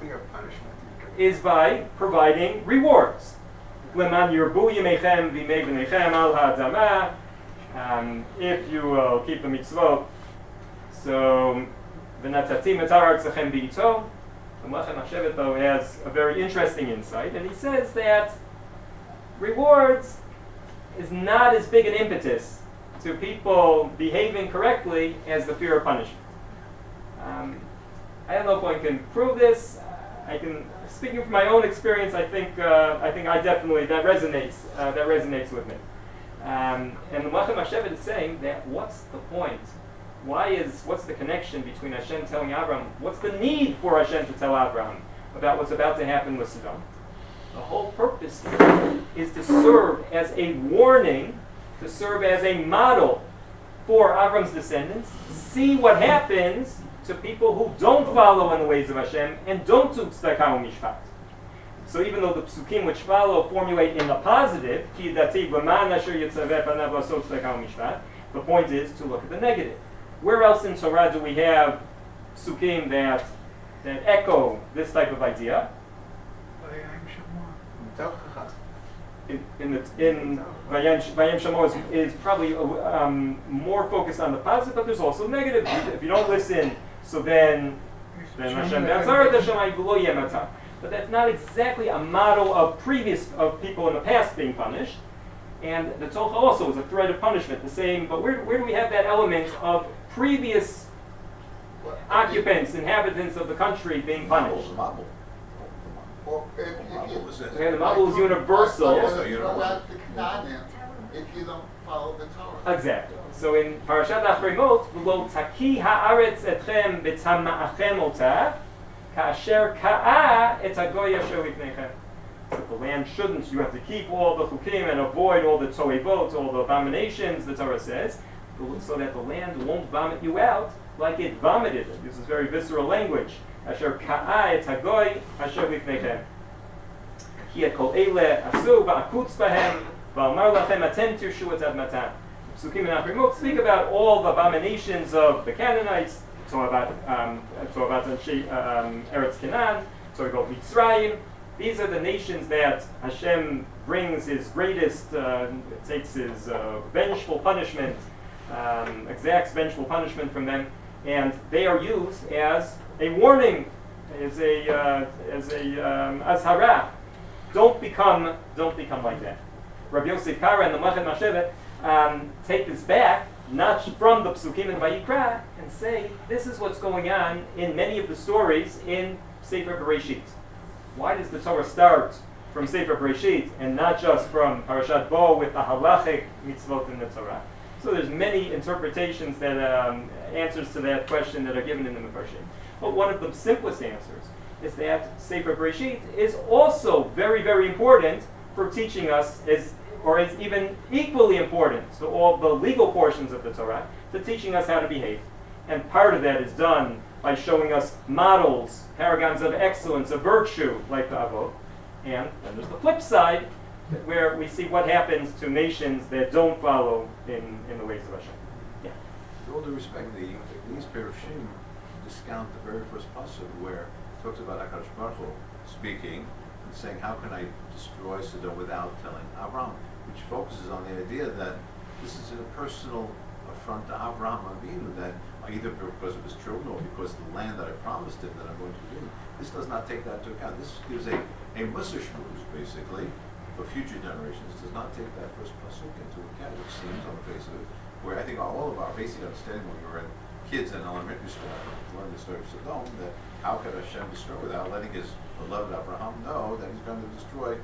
is by providing rewards. Leman yirbu yemechem v'imei b'nechem al ha'adamah. If you will keep the mitzvot, so v'natatim et ha'aretzachem b'ito. The Melech HaMashevet, though, has a very interesting insight, and he says that rewards is not as big an impetus to people behaving correctly as the fear of punishment. I don't know if one can prove this. Speaking from my own experience, I think I definitely that resonates with me. And the Melech HaMashevet is saying that what's the point? What's the connection between Hashem telling Abraham? What's the need for Hashem to tell Abraham about what's about to happen with Sodom? The whole purpose here is to serve as a warning, to serve as a model for Avram's descendants. See what happens to people who don't follow in the ways of Hashem and don't do tzedakah u'mishpat. So even though the psukim which follow formulate in the positive, ki dativ l'man asher yitzaveh panav l'asot tzedakah u'mishpat, the point is to look at the negative. Where else in Torah do we have psukim that echo this type of idea? In Vayem Shamo is probably more focused on the positive, but there's also negative. If you don't listen, so then Hashem v'lo. But that's not exactly a model of people in the past being punished. And the Tocha also is a threat of punishment, the same. But where do we have that element of previous occupants, inhabitants of the country being punished? Well, the Mabul is universal. If you don't follow the Torah. Exactly. So in Parashat Achremot, v'lo taki haaretz etchem b'tama'achem otah, ka'asher ka'a et hagoy asher lifnechem. So the land shouldn't. You have to keep all the chukim and avoid all the toevot, all the abominations. The Torah says, so that the land won't vomit you out like it vomited. It uses very visceral language. Asher ka'a et hagoy asher lifnechem. Ki et kol eile asu va'akutz bahem va'amar lachem atem tirshu et admatam. Psukim and Achrimot speak about all the abominations of the Canaanites, Eretz Canaan, Mitzrayim. These are the nations that Hashem brings his greatest, takes his vengeful punishment, exacts vengeful punishment from them, and they are used as a warning, as a azhara. Don't become like that. Rabbi Yosef Kara and the Machet Mashevet take this back, not from the Psukim and Vayikra, and say this is what's going on in many of the stories in Sefer Bereshit. Why does the Torah start from Sefer Bereshit and not just from Parashat Bo with the halachic mitzvot in the Torah? So there's many interpretations that answers to that question that are given in the Mefarshim. But one of the simplest answers is that Sefer Bereshit is also very, very important for teaching us, is even equally important to all the legal portions of the Torah, to teaching us how to behave. And part of that is done by showing us models, paragons of excellence, of virtue, like the Avot. And then there's the flip side, where we see what happens to nations that don't follow in the ways of Hashem. Yeah. With all due respect, these Perushim discount the very first pasuk where it talks about HaKadosh Baruch Hu speaking and saying, how can I destroy Sodom without telling Avram? Which focuses on the idea that this is a personal affront to Avraham Avinu, that either because of his children or because of the land that I promised him that I'm going to give him. This does not take that into account. This gives a musar shmuz, basically, for future generations. It does not take that first pasuk into account, which seems on the face of it, where I think all of our basic understanding when we were in kids in elementary school, learning the story of Sodom, that how could Hashem destroy without letting his beloved Abraham know that he's going to destroy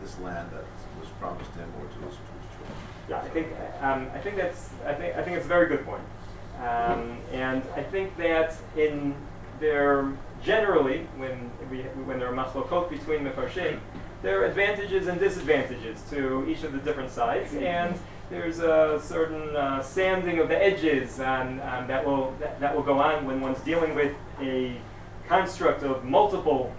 this land that was promised him or to his children. Yeah, I think it's a very good point. And I think that in there generally, when there are machlokot between mefarshim, there are advantages and disadvantages to each of the different sides, and there's a certain sanding of the edges that will go on when one's dealing with a construct of multiple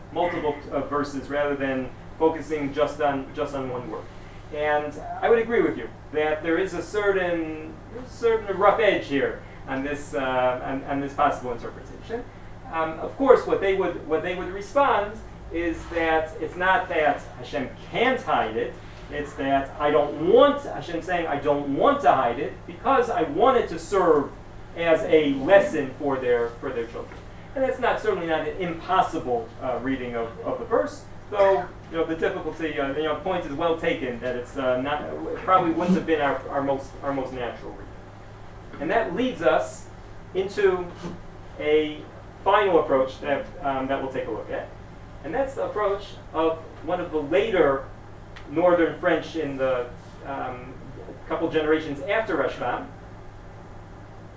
verses rather than focusing just on one word. And I would agree with you that there is a certain rough edge here on this possible interpretation. Of course, what they would respond is that it's not that Hashem can't hide it; it's that Hashem saying I don't want to hide it because I want it to serve as a lesson for their children. And that's certainly not an impossible reading of the verse. Though the difficulty, the point is well taken that it's it probably wouldn't have been our most natural reading. And that leads us into a final approach that we'll take a look at, and that's the approach of one of the later Northern French in the couple generations after Rashbam.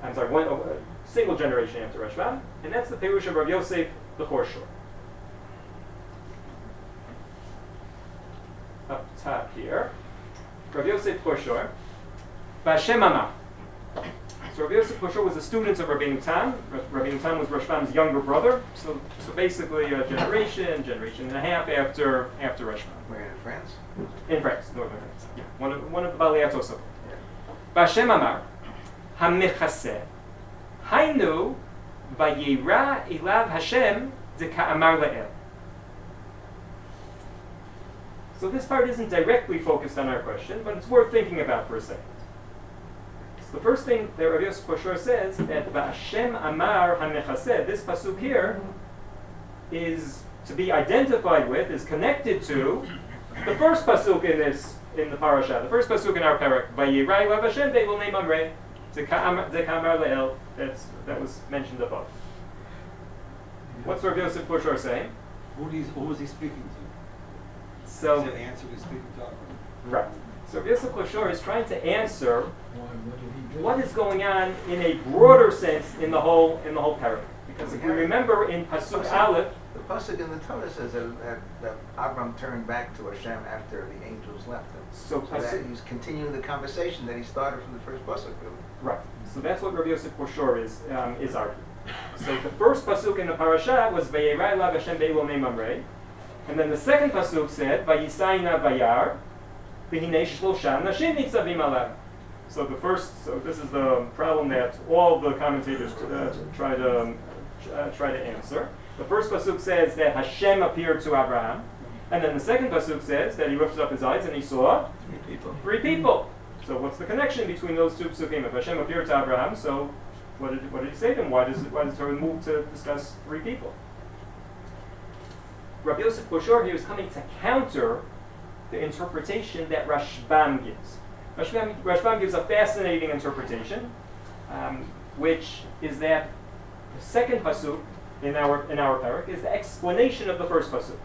I'm sorry, a single generation after Rashbam, and that's the Perush of Rabbi Yosef the Chorshor. Up top here, Rabbi Yosef Chorshor, B'Hashem Amar. So Rabbi Yosef Chorshor was a student of Rabbeinu Tam. Rabbeinu Tam was Rashbam's younger brother. So basically a generation and a half after Rashbam. Where, in France? In France, northern France. Yeah, one of the Balei Atosot. B'Hashem Amar, Hamechaseh, Hainu vayera ilav Hashem deka'amar le'el. So this part isn't directly focused on our question, but it's worth thinking about for a second. So the first thing that Rabbi Yosef Chorshor says, that Ba'Hashem Amar HaMechaseh, this pasuk here, is to be identified with, is connected to the first pasuk in the parasha, the first pasuk in our parak, Vayera ilav Hashem Be'ilonei Mamrei, deka'amar le'el, that was mentioned above. What's Rabbi Yosef Chorshor saying? Who was he speaking to? So, Is that answer he's speaking to? right. So Rabbi Yosef Chorshor is trying to answer what is going on in a broader sense in the whole parak. Because if we remember in Pasuk Aleph, the pasuk in the Torah says that Abram turned back to Hashem after the angels left him. So that he's continuing the conversation that he started from the first pasuk, really. right. So that's what Rabbi Yosef Chorshor is arguing. So the first pasuk in the parasha was Vayera ilav Hashem be'ilonei mamrei, and then the second pasuk said Vayisayna vayar v'hinei shlosha nashim nitzavim alav. So this is the problem that all the commentators try to answer. The first pasuk says that Hashem appeared to Abraham, and then the second pasuk says that he lifted up his eyes and he saw three people. So what's the connection between those two pasukim? If Hashem appeared to Abraham, so what did he say to him? Why does Torah move to discuss three people? Rabbi Yosef Koshor, he was coming to counter the interpretation that Rashbam gives. Rashbam gives a fascinating interpretation, which is that the second pasuk in our parak is the explanation of the first pasuk.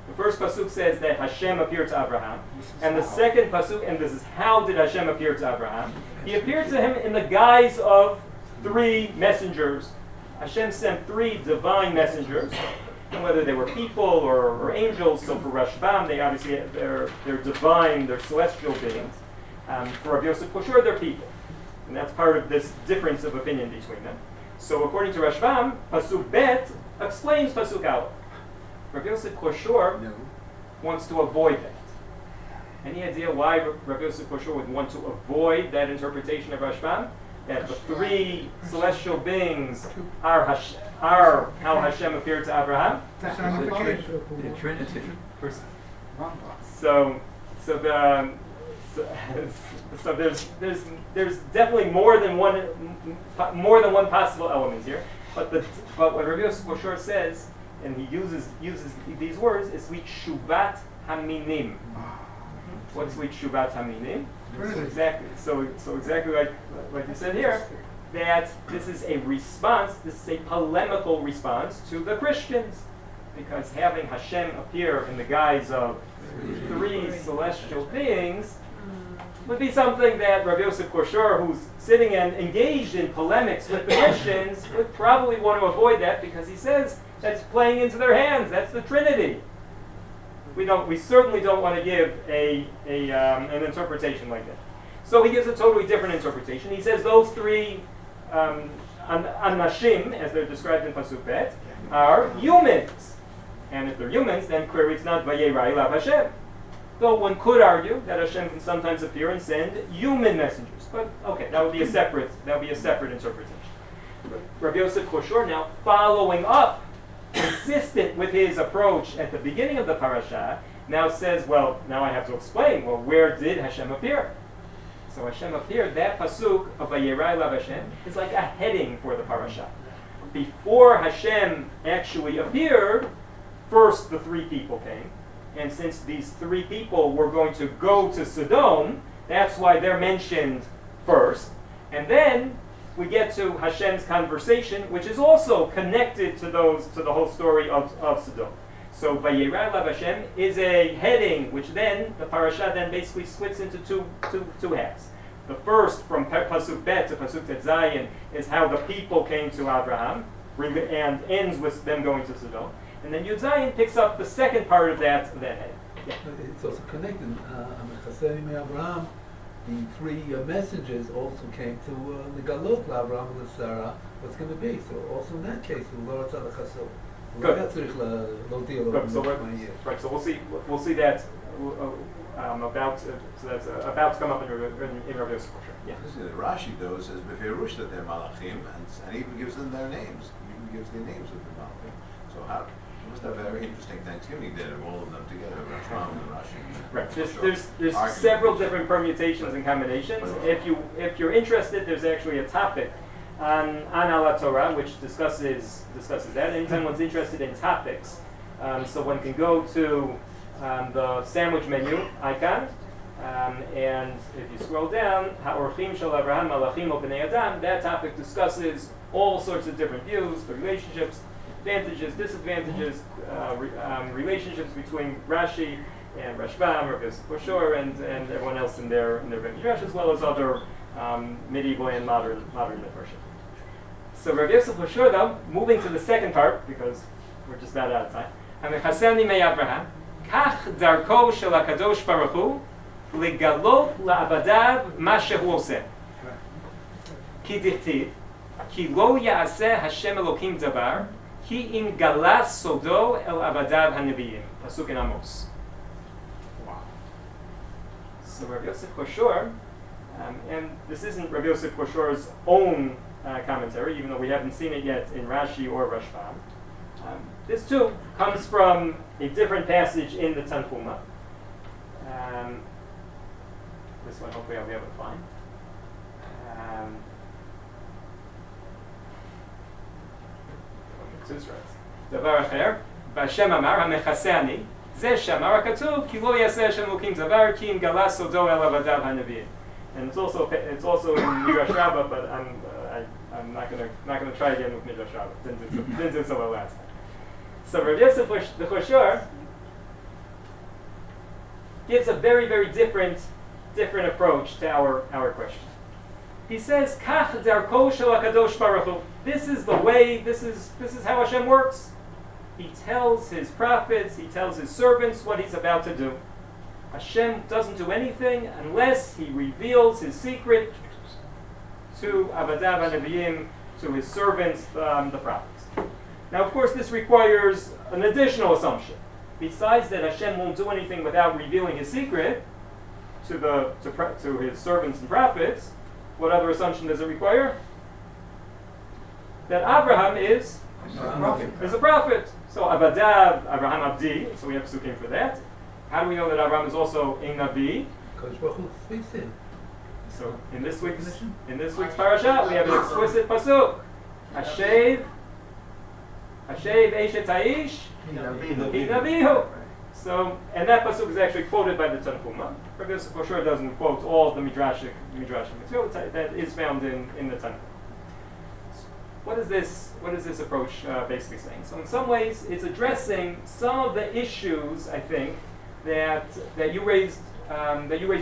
The first pasuk says that Hashem appeared to Abraham, and the second pasuk, and this is how did Hashem appear to Abraham? He appeared to him in the guise of three messengers. Hashem sent three divine messengers, and whether they were people or angels. So for Rashbam, they obviously they're divine, they're celestial beings. For Rabbi Yosef Koshor, they're people, and that's part of this difference of opinion between them. So according to Rashbam, pasuk Bet explains pasuk Aleph. Rabbi Yosef Koshor wants to avoid that. Any idea why Rabbi Yosef Koshor would want to avoid that interpretation of Rashbam? That the three celestial beings are how Hashem appeared to Abraham? The Trinity. So there's definitely more than one possible element here. But what Rabbi Yosef Koshor says, and he uses these words, is sweet shuvat haminim. What's sweet shuvat haminim? So exactly like you said here, that this is a response. This is a polemical response to the Christians, because having Hashem appear in the guise of three celestial beings would be something that Rabbi Yosef Koshor, who's sitting and engaged in polemics with the Christians, would probably want to avoid that, because he says that's playing into their hands. That's the Trinity. We certainly don't want to give an interpretation like that. So he gives a totally different interpretation. He says those three anashim, as they're described in pasuk Bet, are humans. And if they're humans, then clearly it's not vayera ilav Hashem. Though one could argue that Hashem can sometimes appear and send human messengers. But okay, that would be a separate interpretation. Rabbi Yosef Koshor, now following up, consistent with his approach at the beginning of the parasha, now says, well, now I have to explain, well, where did Hashem appear? So Hashem appeared, that pasuk of vayera ilav Hashem is like a heading for the parasha. Before Hashem actually appeared, first the three people came. And since these three people were going to go to Sodom, that's why they're mentioned first. And then we get to Hashem's conversation, which is also connected to the whole story of Sodom. So vayera ilav Hashem is a heading, which then the parasha then basically splits into two halves. The first, from pasuk Bet to pasuk Tet Zayin, is how the people came to Abraham, and ends with them going to Sodom. And then Yud Zayin picks up the second part of that head. Yeah. It's also connected. Chaserim Abraham, the three messengers also came to the Galot Abraham and Sarah. What's going to be? So also in that case, Good. So we'll see that about to come up in Rabbi Yosef. Yeah. Rashi though says Befirush that they're malachim, and even gives them their names. Even gives the names of the malachim. So how? You must have a very interesting Thanksgiving dinner, all of them together, Rashbam and Rashi. Right. There's several different permutations and combinations. If you're interested, there's actually a topic on Ala Torah which discusses that. Anytime one's interested in topics, so one can go to the sandwich menu icon, and if you scroll down, Ha'orchim Shel Avraham Malachim O Bnei Adam, that topic discusses all sorts of different views, the relationships, advantages, disadvantages, relationships between Rashi and Rashbam, Rabbi Yosef Koshor, and everyone else in their Midrash, as well as other medieval and modern Mefarshim. So Rabbi Yosef Koshor, though, moving to the second part, because we're just about out of time. Hamechaseni mei Avraham, kach darko shel HaKadosh Baruch Hu, legalot la'abadav ma shehu oseh. Ki dichtiv, ki lo ya'aseh Hashem Elokim davar, Ki im galas sodo el abadav haneviyim. Pasuk in Amos. Wow. So Rabbi Yosef Koshor And this isn't Rabbi Yosef Koshor's own commentary, even though we haven't seen it yet in Rashi or Rashbam. This too comes from a different passage in the Tanhuma. This one hopefully I'll be able to find. דבר אחר, והשם אמר המכסה אני, זה שאמר הכתוב, כי לא יעשה השם אלוקים דבר, כי אם גלה סודו אל עבדיו הנביאים. And it's also in Midrash Rabbah, but I'm not gonna try again with Midrash Rabbah. Didn't do so well last time. So Rabbi Yosef the Choshor gives a very, very different approach to our question. He says, "Kach darko shel HaKadosh Baruch Hu." This is the way. This is how Hashem works. He tells his prophets, he tells his servants what he's about to do. Hashem doesn't do anything unless he reveals his secret to Avadav HaNevi'im, to his servants, the prophets. Now, of course, this requires an additional assumption. Besides that Hashem won't do anything without revealing his secret to his servants and prophets, what other assumption does it require? That Abraham is a prophet. So Avadav, Abraham Abdi, so we have psukim for that. How do we know that Abraham is also a Navi? Because Baruch Hu speaks to him. So in this week's Parashat, we have an explicit pasuk. Hashev Eshet Haish Navihu. So, and that pasuk is actually quoted by the Tanhuma. Rabbi Yosef for sure doesn't quote all the midrashic material that is found in the Tanhuma. What is this approach basically saying? So in some ways, it's addressing some of the issues, I think, that you raised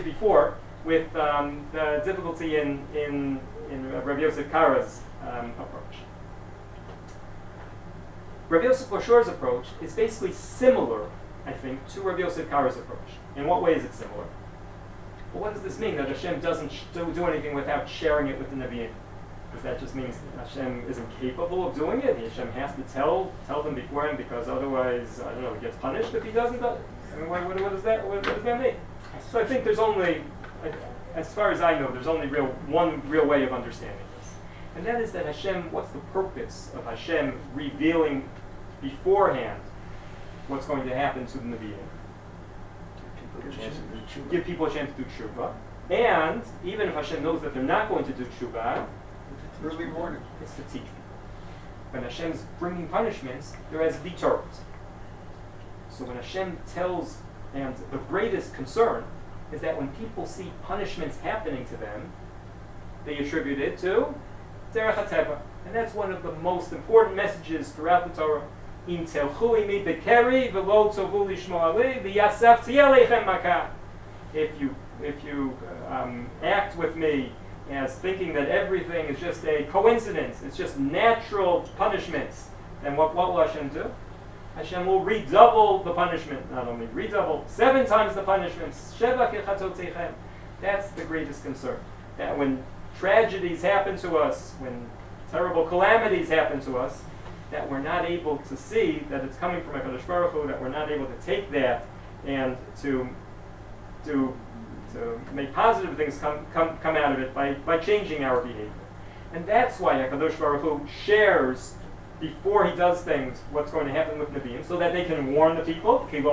before with the difficulty in Rabbi Yosef Kara's approach. Rabbi Yosef Koshor's approach is basically similar, I think, to Rabbi Yosef Kara's approach. In what way is it similar? Well, what does this mean, that Hashem doesn't do anything without sharing it with the Nevi'im? Because that just means that Hashem isn't capable of doing it. Hashem has to tell them beforehand, because otherwise, I don't know, he gets punished if he doesn't. I mean, what does that mean? So I think there's only, as far as I know, there's only one real way of understanding this. And that is that Hashem, what's the purpose of Hashem revealing beforehand what's going to happen to the Nevi'im? Give people a chance to do tshuva. And even if Hashem knows that they're not going to do tshuva, Early morning. it's to teach people. When Hashem's bringing punishments, they're as a deterrent. So when Hashem tells, and the greatest concern is that when people see punishments happening to them, they attribute it to derech hateva. And that's one of the most important messages throughout the Torah. Im telchu imi bekeri v'lo tovu lishmo ali v'yasafti aleichem makah. If you act with me as thinking that everything is just a coincidence, it's just natural punishments, then what will Hashem do? Hashem will redouble the punishment, not only redouble, 7 times the punishments. Sheva kechatotechem. That's the greatest concern. That when tragedies happen to us, when terrible calamities happen to us, that we're not able to see that it's coming from HaKadosh Baruch Hu, that we're not able to take that and to make positive things come out of it by changing our behavior. And that's why HaKadosh Baruch Hu shares before he does things what's going to happen with Nevi'im, so that they can warn the people, but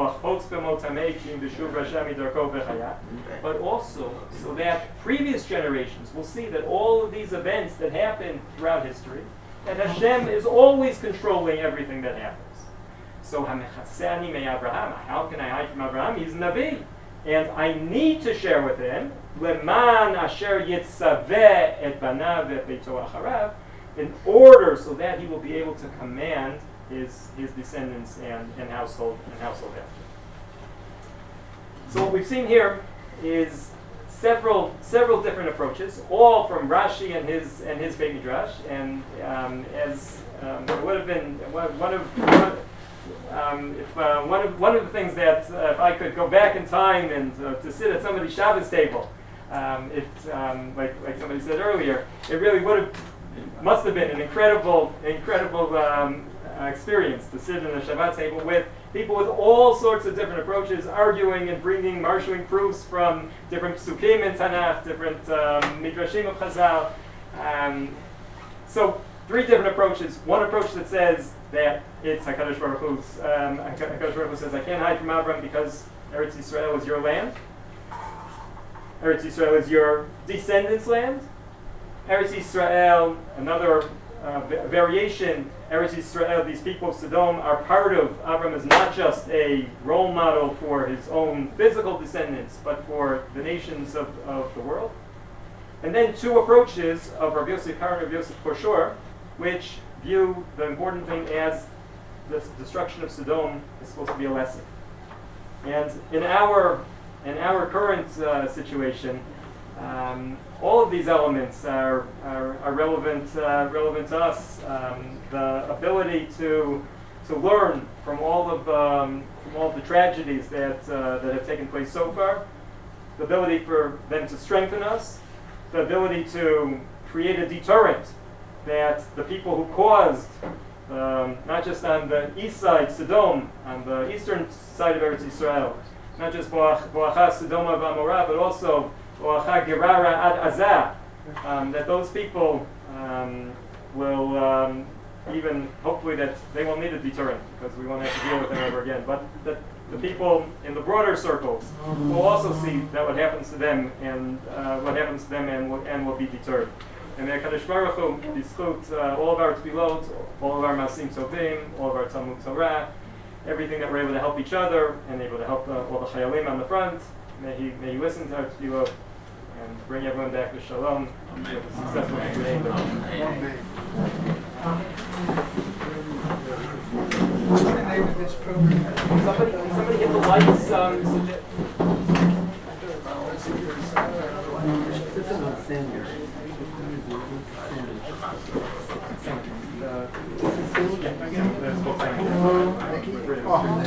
also so that previous generations will see that all of these events that happen throughout history, that Hashem is always controlling everything that happens. So, how can I hide from Abraham? He's a Navi. And I need to share with him, leman asher yitzaveh et banav et beito acharav, in order so that he will be able to command his descendants and household after. So what we've seen here is several different approaches, all from Rashi and his Beit Midrash, and as it would have been one of the things that if I could go back in time and to sit at somebody's Shabbos table, like somebody said earlier, it really must have been an incredible experience to sit at a Shabbat table with people with all sorts of different approaches, arguing and marshaling proofs from different psukim in Tanakh, different midrashim of Chazal. So 3 different approaches. One approach that says that it's HaKadosh Baruch Hu's, HaKadosh Baruch Hu says, I can't hide from Avram because Eretz Yisrael is your land. Eretz Yisrael is your descendants' land. Eretz Yisrael, another variation, Eretz Yisrael, these people of Sodom are part of, Avram is not just a role model for his own physical descendants, but for the nations of the world. And then 2 approaches of Rabbi Yosef Kar and Rabbi Yosef Korshor, which view the important thing as the destruction of Sodom is supposed to be a lesson. And in our current situation, all of these elements are relevant to us. The ability to learn from all of the tragedies that have taken place so far, the ability for them to strengthen us, the ability to create a deterrent that the people who caused, not just on the east side, Sodom, on the eastern side of Eretz Yisrael, not just Bo'acha Sodoma v'Amorah, but also Bo'acha Gerara ad Azah, that those people will even, hopefully that they won't need a deterrent because we won't have to deal with them ever again, but that the people in the broader circles will also see that what happens to them and will be deterred. And may HaKadosh Baruch Hu yizchut all of our tefillot, all of our masim tovim, all of our Talmud Torah, everything that we're able to help each other and able to help all the chayalim on the front. May He listen to our tefillot and bring everyone back to shalom. Amen. With a successful Amen. What's the name of this program? Somebody hit the lights. Oh,